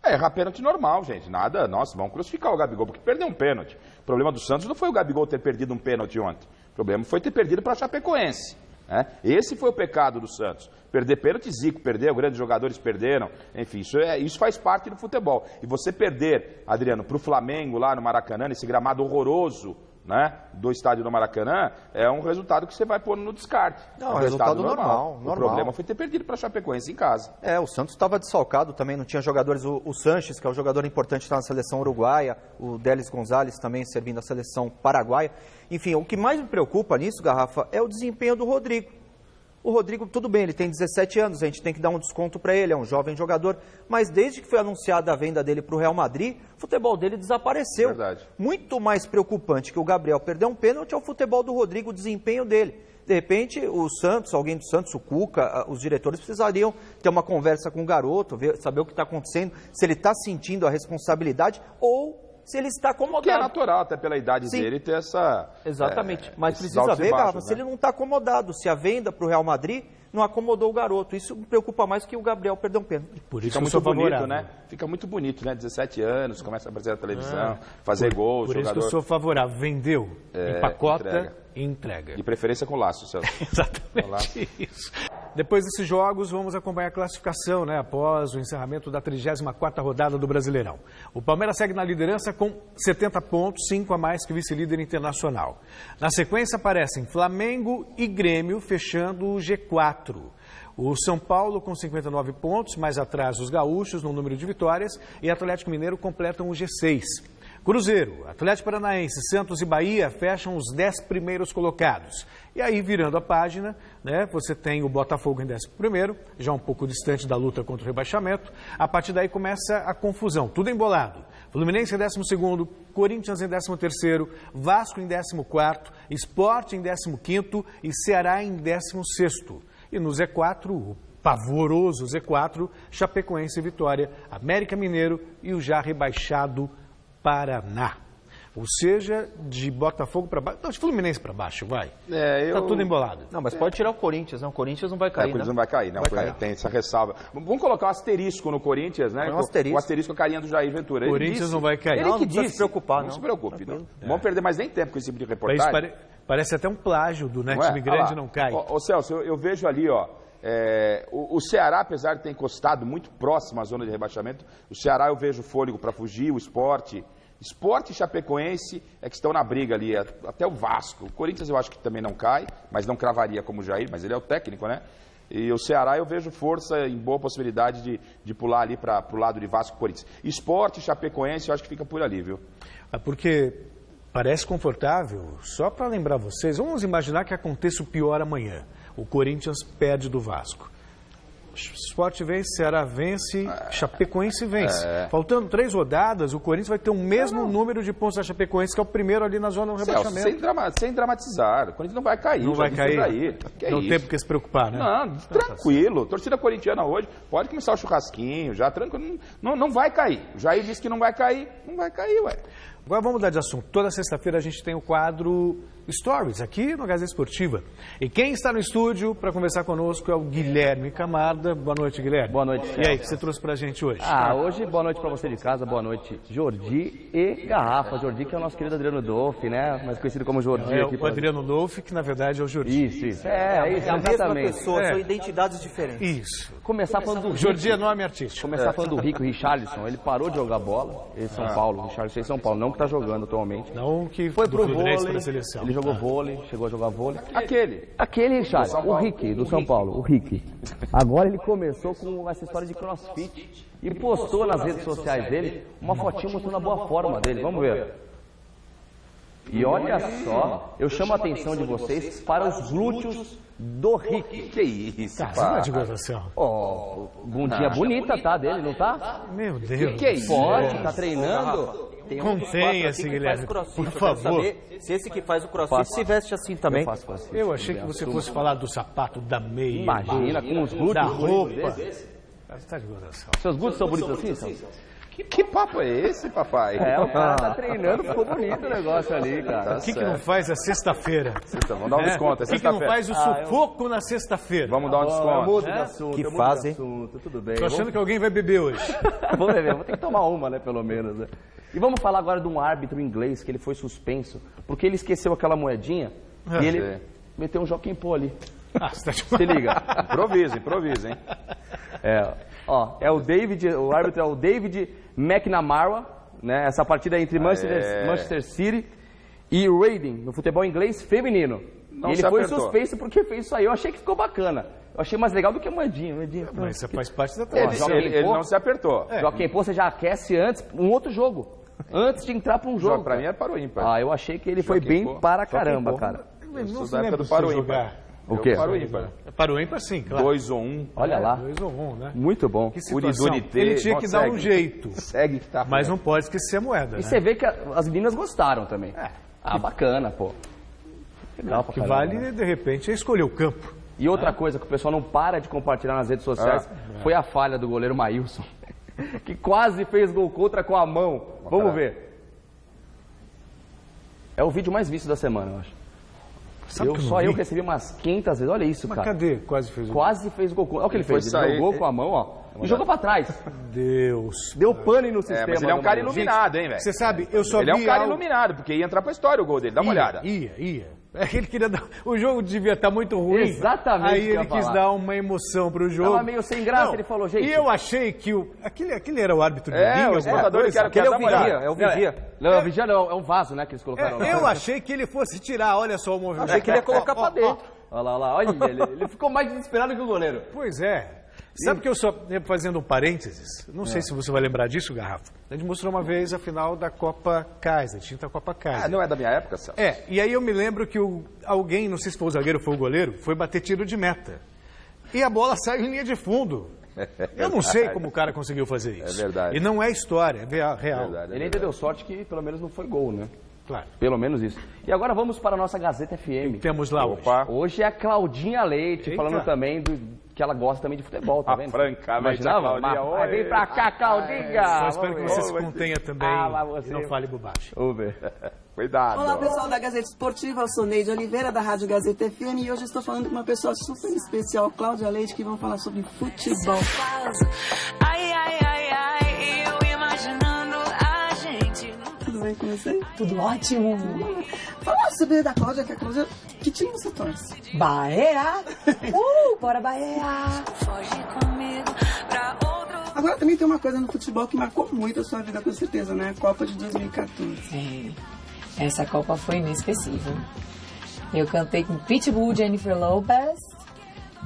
Speaker 4: Errar pênalti normal, gente. Nada, nossa, vamos crucificar o Gabigol, porque perdeu um pênalti. O problema do Santos não foi o Gabigol ter perdido um pênalti ontem. O problema foi ter perdido para a Chapecoense. Né? Esse foi o pecado do Santos. Perder pênalti, Zico perdeu, grandes jogadores perderam. Enfim, isso faz parte do futebol. E você perder, Adriano, para o Flamengo lá no Maracanã, nesse gramado horroroso, né, do estádio do Maracanã, é um resultado que você vai pôr no descarte.
Speaker 5: Não, é um resultado normal.
Speaker 4: O problema foi ter perdido para a Chapecoense em casa.
Speaker 5: O Santos estava desfalcado também, não tinha jogadores. O Sanches, que é um jogador importante, está na seleção uruguaia, o Delis Gonzalez também servindo a seleção paraguaia. Enfim, o que mais me preocupa nisso, Garrafa, é o desempenho do Rodrigo. O Rodrigo, tudo bem, ele tem 17 anos, a gente tem que dar um desconto para ele, é um jovem jogador, mas desde que foi anunciada a venda dele para o Real Madrid, o futebol dele desapareceu.
Speaker 4: Verdade.
Speaker 5: Muito mais preocupante que o Gabriel perder um pênalti é o futebol do Rodrigo, o desempenho dele. De repente, o Santos, alguém do Santos, o Cuca, os diretores precisariam ter uma conversa com o garoto, saber o que está acontecendo, se ele está sentindo a responsabilidade ou se ele está acomodado.
Speaker 4: Que é natural, até pela idade dele, ter essa...
Speaker 5: Exatamente, mas precisa ver, Garrafa, se ele não está acomodado, se a venda para o Real Madrid não acomodou o garoto. Isso me preocupa mais que o Gabriel perder um pênalti.
Speaker 4: Por isso fica muito bonito, né? Fica muito bonito, né? 17 anos, começa a aparecer na televisão, fazer gols,
Speaker 1: Por isso que eu sou favorável. Vendeu, empacota e entrega.
Speaker 4: De preferência com laço, Celso.
Speaker 1: Exatamente isso. Depois desses jogos, vamos acompanhar a classificação, né? Após o encerramento da 34ª rodada do Brasileirão. O Palmeiras segue na liderança com 70 pontos, 5 a mais que o vice-líder internacional. Na sequência aparecem Flamengo e Grêmio fechando o G4. O São Paulo com 59 pontos, mais atrás os gaúchos no número de vitórias, e Atlético Mineiro completam o G6. Cruzeiro, Atlético Paranaense, Santos e Bahia fecham os 10 primeiros colocados. E aí, virando a página, né, você tem o Botafogo em 11º, já um pouco distante da luta contra o rebaixamento. A partir daí começa a confusão, tudo embolado. Fluminense em 12º, Corinthians em 13º, Vasco em 14º, Sport em 15º e Ceará em 16º. E no Z4, o pavoroso Z4, Chapecoense e Vitória, América Mineiro e o já rebaixado Paraná. Ou seja, de Botafogo para baixo, não, de Fluminense para baixo, vai. Tá tudo embolado.
Speaker 5: Não, mas pode tirar o Corinthians, né? O Corinthians não vai cair,
Speaker 4: O Corinthians não vai cair, não. Tem essa ressalva. Vamos colocar um asterisco no Corinthians, né?
Speaker 5: Um asterisco.
Speaker 4: O asterisco é a carinha do Jair Ventura.
Speaker 1: O Corinthians não vai cair.
Speaker 4: Ele
Speaker 5: não,
Speaker 4: que
Speaker 5: não
Speaker 4: disse.
Speaker 5: se preocupar,
Speaker 4: não se preocupe, não. Vamos perder mais nem tempo com esse tipo de reportagem.
Speaker 1: Parece até um plágio do né? Time grande não cai.
Speaker 4: Ô Celso, eu vejo ali, ó. O Ceará, apesar de ter encostado muito próximo à zona de rebaixamento, o Ceará eu vejo fôlego para fugir, o Sport e Chapecoense é que estão na briga ali, até o Vasco. O Corinthians eu acho que também não cai, mas não cravaria como o Jair, mas ele é o técnico, né? E o Ceará eu vejo força em boa possibilidade de pular ali para o lado de Vasco e Corinthians. Sport e Chapecoense eu acho que fica por ali, viu?
Speaker 1: Porque parece confortável, só para lembrar vocês, vamos imaginar que aconteça o pior amanhã. O Corinthians perde do Vasco. Sport vence, Ceará vence, Chapecoense vence. Faltando 3 rodadas, o Corinthians vai ter o mesmo número de pontos da Chapecoense, que é o primeiro ali na zona do rebaixamento.
Speaker 4: Sem dramatizar. O Corinthians não vai cair.
Speaker 1: Não vai cair. Não tem por que se preocupar, né?
Speaker 4: Não, tranquilo. Torcida corintiana hoje pode começar o churrasquinho, já tranquilo. Não vai cair. O Jair disse que não vai cair. Não vai cair, ué.
Speaker 1: Agora vamos mudar de assunto. Toda sexta-feira a gente tem o quadro Stories aqui no Gazeta Esportiva. E quem está no estúdio para conversar conosco é o Guilherme Camarda. Boa noite, Guilherme.
Speaker 18: Boa noite.
Speaker 1: E aí, o que você trouxe para a gente hoje?
Speaker 18: Hoje, boa noite para você de casa, boa noite, Jordi e Garrafa. Jordi, que é o nosso querido Adriano Dolfi, né? Mais conhecido como Jordi.
Speaker 1: Aqui o Adriano Dolfi, que na verdade é o Jordi.
Speaker 18: Isso.
Speaker 5: Isso, exatamente. A mesma pessoa, são identidades diferentes.
Speaker 1: Isso.
Speaker 18: Começar falando do
Speaker 1: Jordi é nome artístico.
Speaker 18: Começar falando do Rico Richarlison. Ele parou de jogar bola em São Paulo. Richarlison em São Paulo, não que está jogando atualmente.
Speaker 1: Não que
Speaker 18: foi pro vôlei.
Speaker 1: Ele
Speaker 18: jogou vôlei, chegou a jogar vôlei.
Speaker 4: Aquele
Speaker 18: Richarlison, o Rick do São Paulo, o Rick. Agora ele começou com essa história de crossfit e postou nas redes sociais dele uma fotinha mostrando a boa forma dele. Vamos ver. E olha só, eu chamo a atenção de vocês para os glúteos do Rick.
Speaker 4: Que isso,
Speaker 1: cara? De gozação.
Speaker 18: Bundinha bonita, tá, dele, não tá?
Speaker 1: Meu Deus.
Speaker 4: Que isso?
Speaker 18: Forte, tá treinando.
Speaker 1: Contenha-se, Guilherme, por favor.
Speaker 5: Se esse que faz o crossfit se veste assim também.
Speaker 1: Eu achei que você fosse falar do sapato, da meia.
Speaker 18: Imagina, com os glúteos
Speaker 1: da roupa.
Speaker 18: Você tá de gozação. Seus glúteos são bonitos assim, São?
Speaker 4: Que papo é esse, papai?
Speaker 18: O cara tá treinando, ficou bonito o negócio ali, cara.
Speaker 1: O que não faz a sexta-feira?
Speaker 4: Vamos dar um desconto, é
Speaker 1: O que não
Speaker 4: sexta-feira.
Speaker 1: faz o sufoco na sexta-feira?
Speaker 4: Vamos dar um desconto.
Speaker 18: Mudo de assunto,
Speaker 5: Que
Speaker 18: mudo de
Speaker 5: fase, hein?
Speaker 18: assunto, tudo bem.
Speaker 1: Tô achando que alguém vai beber hoje.
Speaker 18: Vou beber, vou ter que tomar uma, né, pelo menos. Né? E vamos falar agora de um árbitro inglês que ele foi suspenso, porque ele esqueceu aquela moedinha e ele meteu um Joaquim Pô ali. Se liga.
Speaker 4: Improvisa, hein?
Speaker 18: O árbitro é o David McNamara, né? Essa partida é entre Manchester City e Reading, no futebol inglês feminino.
Speaker 4: Não
Speaker 18: e ele
Speaker 4: se
Speaker 18: foi
Speaker 4: apertou.
Speaker 18: suspenso porque fez isso aí. Eu achei que ficou bacana. Eu achei mais legal do que a moedinha.
Speaker 1: Mas isso faz parte da
Speaker 4: Ele não se apertou.
Speaker 18: Joaquim Pô, você já aquece antes um outro jogo. Antes de entrar para um jogo.
Speaker 4: Pra mim é para o ímpar.
Speaker 18: Eu achei que ele foi bem para caramba, cara.
Speaker 1: Não se
Speaker 4: da época
Speaker 1: lembra
Speaker 4: do
Speaker 1: do
Speaker 4: para o
Speaker 1: seu
Speaker 4: ímpar.
Speaker 1: jogar.
Speaker 18: O quê?
Speaker 4: Para o ímpar.
Speaker 1: Para o ímpar, sim, claro.
Speaker 4: 2 ou 1.
Speaker 18: Olha lá.
Speaker 1: 2 ou 1, né?
Speaker 18: Muito bom.
Speaker 1: Que situação. Ele tinha que dar um jeito.
Speaker 4: Segue que tá.
Speaker 1: Mas não pode esquecer a moeda,
Speaker 18: E
Speaker 1: né?
Speaker 18: você vê que as meninas gostaram também. Bacana, pô. Legal pra
Speaker 1: que
Speaker 18: caramba,
Speaker 1: vale,
Speaker 18: né?
Speaker 1: de repente, é escolher o campo.
Speaker 18: E outra coisa que o pessoal não para de compartilhar nas redes sociais foi a falha do goleiro Maílson, que quase fez gol contra com a mão. Vamos ver. É o vídeo mais visto da semana, eu acho. Eu recebi umas 500 vezes. Olha isso,
Speaker 1: Mas
Speaker 18: cara.
Speaker 1: cadê? Quase fez o
Speaker 18: Quase fez gol contra. Olha o que ele fez. Ele jogou com a mão, ó. E jogou pra trás.
Speaker 1: Deus.
Speaker 18: Deu pane no sistema.
Speaker 4: Mas ele é um cara iluminado, hein, velho?
Speaker 1: Você sabe, eu só vi
Speaker 4: Ele é um cara
Speaker 1: algo...
Speaker 4: iluminado, porque ia entrar pra história o gol dele. Dá uma olhada.
Speaker 1: Ia. É que ele queria dar... O jogo devia estar muito ruim.
Speaker 18: Exatamente.
Speaker 1: Aí ele quis dar uma emoção pro jogo.
Speaker 18: Tava meio sem graça, ele falou, gente.
Speaker 1: E eu achei que aquele era o árbitro de
Speaker 4: o espantador que era
Speaker 18: aquele é o
Speaker 4: vigia.
Speaker 18: É o vigia. Não, é o vigia não, é um vaso, né, que eles colocaram.
Speaker 1: Eu achei que ele fosse tirar, olha só o movimento.
Speaker 18: Achei que ele ia colocar pra dentro. Olha lá, olha ele ficou mais desesperado que o goleiro.
Speaker 1: Pois é. Sabe que eu só, fazendo um parênteses, não sei se você vai lembrar disso, Garrafa. A gente mostrou uma vez a final da Copa Kaiser, tinta Copa Kaiser.
Speaker 4: Não é da minha época, Celso?
Speaker 1: E aí eu me lembro que alguém, não sei se foi o zagueiro ou foi o goleiro, foi bater tiro de meta. E a bola saiu em linha de fundo. Eu não sei como o cara conseguiu fazer isso.
Speaker 4: É verdade.
Speaker 1: E não é história, é real.
Speaker 18: Ele ainda deu sorte que pelo menos não foi gol, né?
Speaker 1: Claro.
Speaker 18: Pelo menos isso. E agora vamos para a nossa Gazeta FM.
Speaker 1: Temos lá
Speaker 18: hoje é a Claudinha Leite, falando também que ela gosta também de futebol, tá vendo?
Speaker 4: Francamente,
Speaker 18: imaginava? Mas vem pra cá, Claudinha!
Speaker 1: Só espero que você se contenha também e não fale bobagem.
Speaker 18: Vamos ver.
Speaker 4: Cuidado.
Speaker 19: Olá, pessoal da Gazeta Esportiva, eu sou Neide Oliveira, da Rádio Gazeta FM, e hoje estou falando com uma pessoa super especial, Cláudia Leite, que vão falar sobre futebol.
Speaker 20: Eu imaginando a gente.
Speaker 19: Tudo bem com você? Tudo ótimo. Fala sobre da Cláudia, que a Cláudia... Que time você torce?
Speaker 20: Bahia! Bora Bahia! Foge comigo pra outro...
Speaker 19: Agora também tem uma coisa no futebol que marcou muito a sua vida, com certeza, né? A Copa de 2014.
Speaker 20: Essa Copa foi inesquecível. Eu cantei com Pitbull, Jennifer Lopez,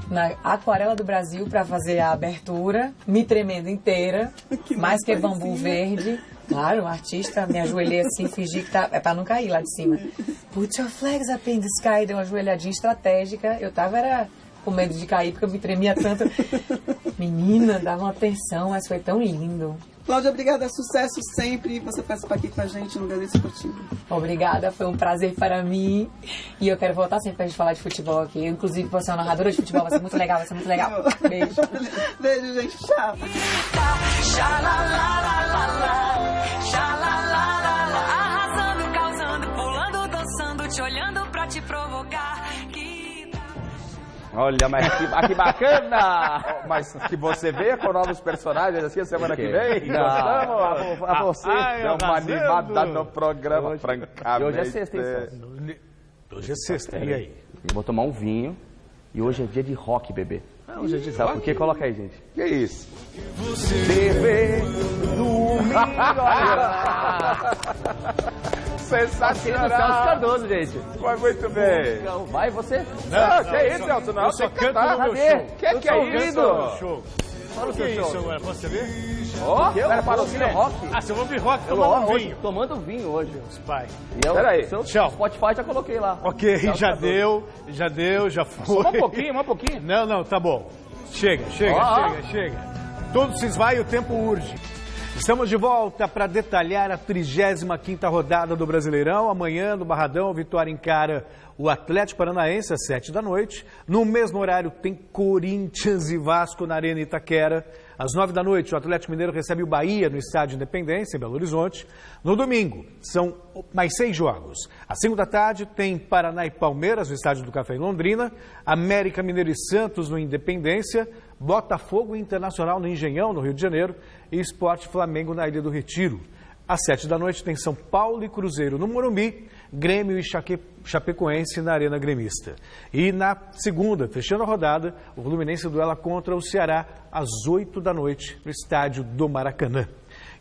Speaker 20: na Aquarela do Brasil pra fazer a abertura, me tremendo inteira, mais que bambu verde. Claro, um artista, me ajoelhei assim, fingi que tá... É pra não cair lá de cima. Put your flags up in the sky, deu uma ajoelhadinha estratégica. Eu tava com medo de cair, porque eu me tremia tanto. Menina, dava uma tensão, mas foi tão lindo.
Speaker 19: Cláudia, obrigada, sucesso sempre você participar aqui com a gente no Gazeta Esportiva.
Speaker 20: Obrigada, foi um prazer para mim. E eu quero voltar sempre pra gente falar de futebol aqui. Eu, inclusive, você é uma narradora de futebol, vai ser muito legal, vai ser muito legal. Beijo.
Speaker 19: Beijo, gente. Tchau.
Speaker 20: Arrasando, causando, pulando, dançando, te olhando pra te provocar.
Speaker 18: Olha, mas que bacana!
Speaker 4: Mas que você venha com novos personagens assim a semana que vem?
Speaker 18: Gostamos? A você.
Speaker 4: Dá uma animada no programa, francamente.
Speaker 18: E hoje é sexta, hein?
Speaker 1: Hoje é sexta, e aí?
Speaker 18: Eu vou tomar um vinho e hoje é dia de rock, bebê.
Speaker 1: Hoje é dia de
Speaker 18: Sabe
Speaker 1: rock?
Speaker 18: por quê? Coloca aí, gente.
Speaker 4: Que isso?
Speaker 18: TV domingo.
Speaker 4: Sensacional.
Speaker 18: Celso Cardoso, gente.
Speaker 4: Vai muito bem.
Speaker 18: Vai você?
Speaker 4: Não, que é isso, Celso? Não,
Speaker 1: eu só canto no meu
Speaker 18: Cadê?
Speaker 1: show.
Speaker 18: Que é isso?
Speaker 1: Show.
Speaker 18: Fala o
Speaker 1: Que é
Speaker 18: seu
Speaker 1: isso
Speaker 18: show.
Speaker 1: agora? Posso saber?
Speaker 18: Ó,
Speaker 4: Era para o
Speaker 18: seu rock.
Speaker 1: Ah, se eu vou vir rock,
Speaker 18: Eu
Speaker 1: tomando um
Speaker 18: hoje,
Speaker 1: vinho.
Speaker 18: tomando vinho hoje.
Speaker 1: Pai.
Speaker 18: E
Speaker 4: Peraí.
Speaker 18: Seu
Speaker 1: Tchau.
Speaker 18: Spotify já coloquei lá.
Speaker 1: Ok,
Speaker 18: Celso
Speaker 1: já
Speaker 18: Cardoso.
Speaker 1: deu, já foi.
Speaker 4: Um pouquinho.
Speaker 1: Não, tá bom. Chega. Tudo se esvai e o tempo urge. Estamos de volta para detalhar a 35ª rodada do Brasileirão. Amanhã, no Barradão, a Vitória encara o Atlético Paranaense às 7 da noite. No mesmo horário, tem Corinthians e Vasco na Arena Itaquera. Às 9 da noite, o Atlético Mineiro recebe o Bahia no Estádio Independência, em Belo Horizonte. No domingo, são mais 6 jogos. Às 5 da tarde, tem Paraná e Palmeiras no Estádio do Café em Londrina, América Mineiro e Santos no Independência, Botafogo e Internacional no Engenhão, no Rio de Janeiro, e Sport Flamengo na Ilha do Retiro. Às 7 da noite tem São Paulo e Cruzeiro no Morumbi, Grêmio e Chapecoense na Arena Gremista. E na segunda, fechando a rodada, o Fluminense duela contra o Ceará às 8 da noite no estádio do Maracanã.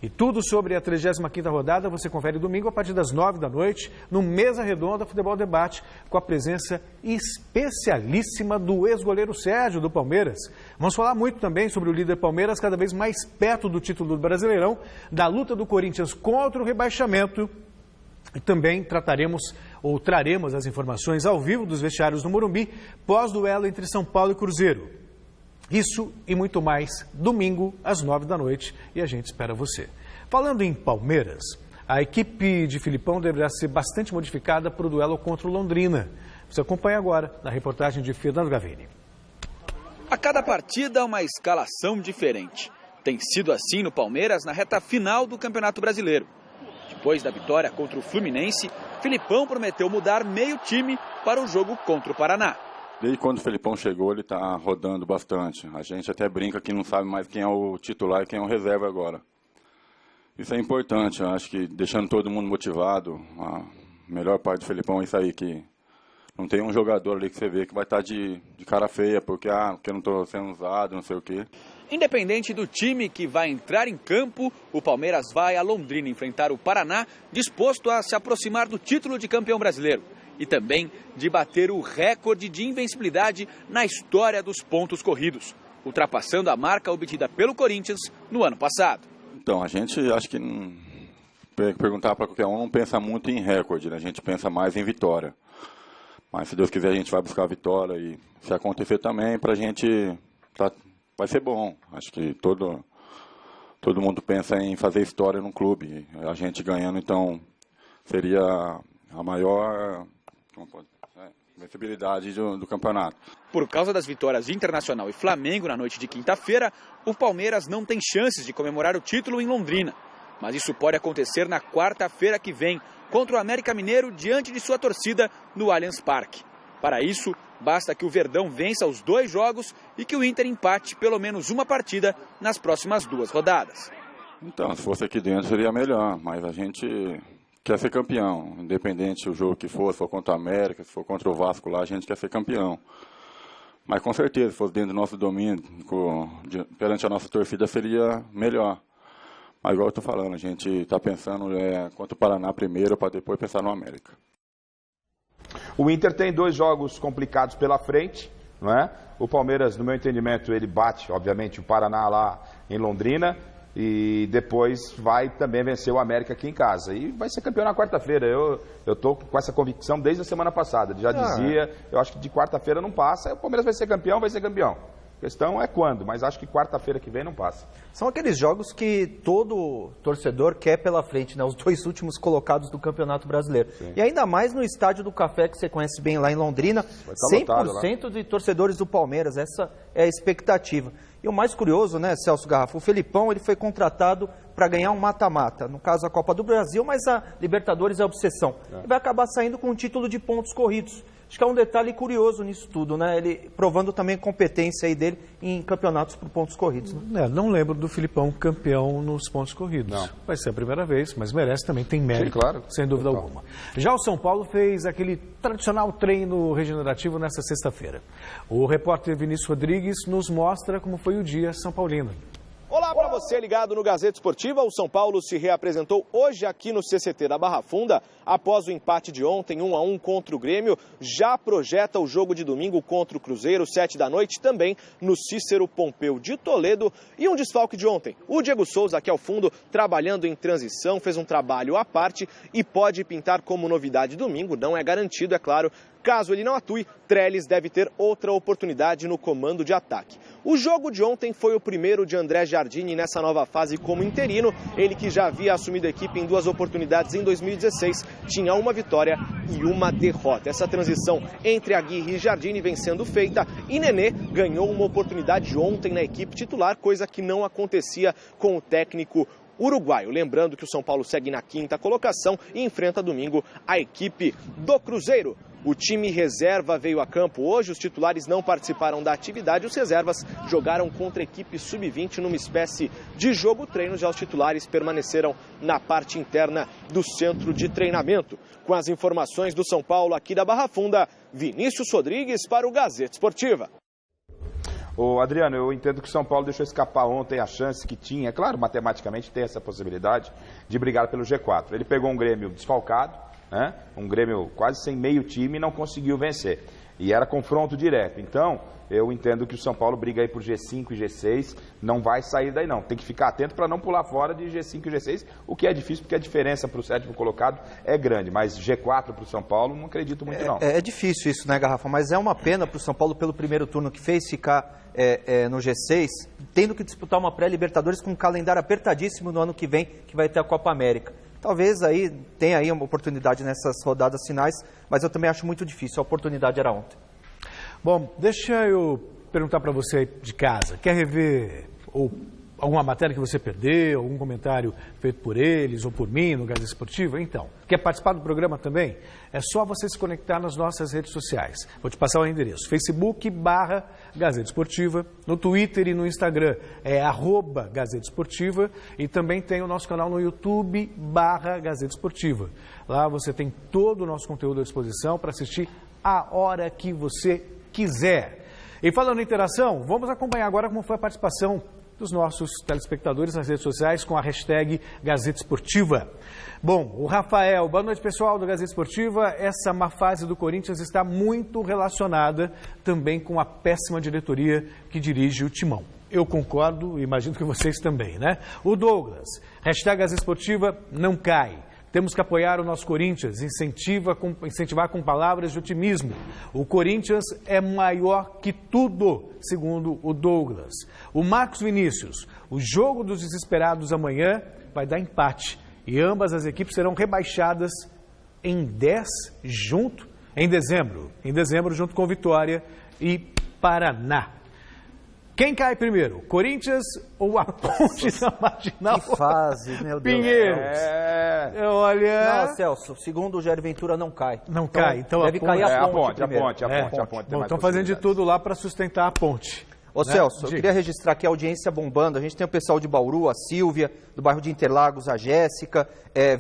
Speaker 1: E tudo sobre a 35ª rodada você confere domingo a partir das 9 da noite no Mesa Redonda Futebol Debate, com a presença especialíssima do ex-goleiro Sérgio do Palmeiras. Vamos falar muito também sobre o líder Palmeiras cada vez mais perto do título do Brasileirão, da luta do Corinthians contra o rebaixamento. E também traremos as informações ao vivo dos vestiários do Morumbi, pós-duelo entre São Paulo e Cruzeiro. Isso e muito mais, domingo às 9 da noite, e a gente espera você. Falando em Palmeiras, a equipe de Filipão deverá ser bastante modificada para o duelo contra o Londrina. Você acompanha agora na reportagem de Fernando Gavini.
Speaker 21: A cada partida, uma escalação diferente. Tem sido assim no Palmeiras na reta final do Campeonato Brasileiro. Depois da vitória contra o Fluminense, Filipão prometeu mudar meio time para o jogo contra o Paraná.
Speaker 22: Desde quando o Felipão chegou, ele está rodando bastante. A gente até brinca que não sabe mais quem é o titular e quem é o reserva agora. Isso é importante, eu acho que deixando todo mundo motivado, a melhor parte do Felipão é isso aí, que não tem um jogador ali que você vê que vai estar de cara feia, porque eu não estou sendo usado, não sei o quê.
Speaker 21: Independente do time que vai entrar em campo, o Palmeiras vai a Londrina enfrentar o Paraná, disposto a se aproximar do título de campeão brasileiro. E também de bater o recorde de invencibilidade na história dos pontos corridos, ultrapassando a marca obtida pelo Corinthians no ano passado.
Speaker 22: Então, a gente acho que perguntar para qualquer um não pensa muito em recorde, né? A gente pensa mais em vitória. Mas se Deus quiser a gente vai buscar a vitória e se acontecer também, para a gente vai ser bom. Acho que todo mundo pensa em fazer história num clube. A gente ganhando, então, seria a maior invencibilidade do campeonato.
Speaker 21: Por causa das vitórias de Internacional e Flamengo na noite de quinta-feira, o Palmeiras não tem chances de comemorar o título em Londrina. Mas isso pode acontecer na quarta-feira que vem, contra o América Mineiro, diante de sua torcida no Allianz Parque. Para isso, basta que o Verdão vença os 2 jogos e que o Inter empate pelo menos uma partida nas próximas 2 rodadas.
Speaker 22: Então, se fosse aqui dentro seria melhor, mas a gente quer ser campeão, independente do jogo que for, se for contra a América, se for contra o Vasco lá, a gente quer ser campeão. Mas com certeza, se fosse dentro do nosso domínio, perante a nossa torcida, seria melhor. Mas igual eu estou falando, a gente está pensando contra o Paraná primeiro, para depois pensar no América.
Speaker 4: O Inter tem 2 jogos complicados pela frente, não é? O Palmeiras, no meu entendimento, ele bate, obviamente, o Paraná lá em Londrina, e depois vai também vencer o América aqui em casa. E vai ser campeão na quarta-feira. Eu estou com essa convicção desde a semana passada. Já dizia, eu acho que de quarta-feira não passa. O Palmeiras vai ser campeão, vai ser campeão. A questão é quando, mas acho que quarta-feira que vem não passa.
Speaker 5: São aqueles jogos que todo torcedor quer pela frente, né? Os 2 últimos colocados do Campeonato Brasileiro. Sim. E ainda mais no Estádio do Café, que você conhece bem lá em Londrina, 100% de torcedores do Palmeiras. Essa é a expectativa. E o mais curioso, né, Celso Garrafa, o Felipão ele foi contratado para ganhar um mata-mata, no caso a Copa do Brasil, mas a Libertadores é a obsessão. E vai acabar saindo com um título de pontos corridos. Acho que é um detalhe curioso nisso tudo, né? Ele provando também a competência aí dele em campeonatos por pontos corridos. Né?
Speaker 1: Não lembro do Filipão campeão nos pontos corridos. Não. Vai ser a primeira vez, mas merece também, tem mérito, sim, claro, sem dúvida alguma. Já o São Paulo fez aquele tradicional treino regenerativo nesta sexta-feira. O repórter Vinícius Rodrigues nos mostra como foi o dia São Paulino.
Speaker 6: Olá para você ligado no Gazeta Esportiva. O São Paulo se reapresentou hoje aqui no CCT da Barra Funda. Após o empate de ontem, 1-1 contra o Grêmio, já projeta o jogo de domingo contra o Cruzeiro, 7 da noite, também no Cícero Pompeu de Toledo. E um desfalque de ontem, o Diego Souza, aqui ao fundo, trabalhando em transição, fez um trabalho à parte e pode pintar como novidade domingo. Não é garantido, é claro, Caso ele não atue, Trellis deve ter outra oportunidade no comando de ataque. O jogo de ontem foi o primeiro de André Jardine nessa nova fase como interino. Ele que já havia assumido a equipe em 2 oportunidades em 2016, tinha uma vitória e uma derrota. Essa transição entre Aguirre e Jardine vem sendo feita e Nenê ganhou uma oportunidade ontem na equipe titular, coisa que não acontecia com o técnico uruguaio. Lembrando que o São Paulo segue na 5ª colocação e enfrenta domingo a equipe do Cruzeiro. O time reserva veio a campo hoje, os titulares não participaram da atividade, os reservas jogaram contra a equipe sub-20 numa espécie de jogo-treino, já os titulares permaneceram na parte interna do centro de treinamento. Com as informações do São Paulo aqui da Barra Funda, Vinícius Rodrigues para o Gazeta Esportiva.
Speaker 4: Ô Adriano, eu entendo que o São Paulo deixou escapar ontem a chance que tinha, claro, matematicamente tem essa possibilidade de brigar pelo G4. Ele pegou um Grêmio desfalcado, né? Um Grêmio quase sem meio time e não conseguiu vencer. E era confronto direto. Então, eu entendo que o São Paulo briga aí por G5 e G6, não vai sair daí não. Tem que ficar atento para não pular fora de G5 e G6, o que é difícil porque a diferença para o 7º colocado é grande. Mas G4 para o São Paulo, não acredito muito não.
Speaker 5: É difícil isso, né, Garrafa? Mas é uma pena para o São Paulo pelo primeiro turno que fez ficar no G6, tendo que disputar uma pré-Libertadores com um calendário apertadíssimo no ano que vem, que vai ter a Copa América. Talvez aí tenha aí uma oportunidade nessas rodadas finais, mas eu também acho muito difícil. A oportunidade era ontem.
Speaker 1: Bom, deixa eu perguntar para você aí de casa. Quer rever ou alguma matéria que você perdeu, algum comentário feito por eles ou por mim no Gazeta Esportiva? Então, quer participar do programa também? É só você se conectar nas nossas redes sociais. Vou te passar o endereço, Facebook/Gazeta Esportiva, no Twitter e no Instagram é @Gazeta Esportiva e também tem o nosso canal no YouTube/Gazeta Esportiva. Lá você tem todo o nosso conteúdo à disposição para assistir a hora que você quiser. E falando em interação, vamos acompanhar agora como foi a participação dos nossos telespectadores nas redes sociais com a hashtag Gazeta Esportiva. Bom, o Rafael, boa noite pessoal do Gazeta Esportiva. Essa má fase do Corinthians está muito relacionada também com a péssima diretoria que dirige o Timão. Eu concordo e imagino que vocês também, né? O Douglas, hashtag Gazeta Esportiva não cai. Temos que apoiar o nosso Corinthians, incentivar com palavras de otimismo. O Corinthians é maior que tudo, segundo o Douglas. O Marcos Vinícius, o jogo dos desesperados amanhã vai dar empate. E ambas as equipes serão rebaixadas em dezembro, junto com Vitória e Paraná. Quem cai primeiro, Corinthians ou a Ponte da Marginal?
Speaker 5: Que fase, meu Deus.
Speaker 1: Pinheiros. Olha...
Speaker 5: Não, Celso, segundo o Jair Ventura não cai.
Speaker 1: Não cai, então
Speaker 5: deve cair a ponte.
Speaker 4: A ponte.
Speaker 1: Bom, estão fazendo de tudo lá para sustentar a ponte.
Speaker 5: Ô Celso, eu queria registrar aqui a audiência bombando. A gente tem o pessoal de Bauru, a Silvia, do bairro de Interlagos, a Jéssica,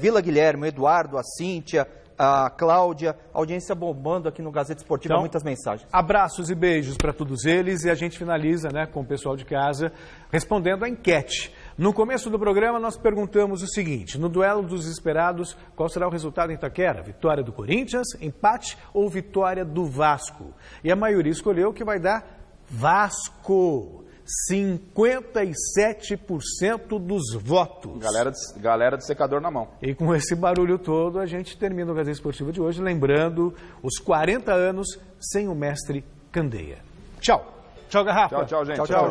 Speaker 5: Vila Guilherme, o Eduardo, a Cíntia, a Cláudia, audiência bombando aqui no Gazeta Esportiva, então, muitas mensagens.
Speaker 1: Abraços e beijos para todos eles e a gente finaliza, né, com o pessoal de casa respondendo a enquete. No começo do programa nós perguntamos o seguinte: no duelo dos desesperados, qual será o resultado em Itaquera? Vitória do Corinthians, empate ou vitória do Vasco? E a maioria escolheu que vai dar Vasco. 57% dos votos.
Speaker 4: Galera de secador na mão.
Speaker 1: E com esse barulho todo, a gente termina o Gazeta Esportiva de hoje, lembrando os 40 anos sem o mestre Candeia. Tchau. Tchau, Garrafa.
Speaker 4: Tchau, gente.
Speaker 1: Tchau.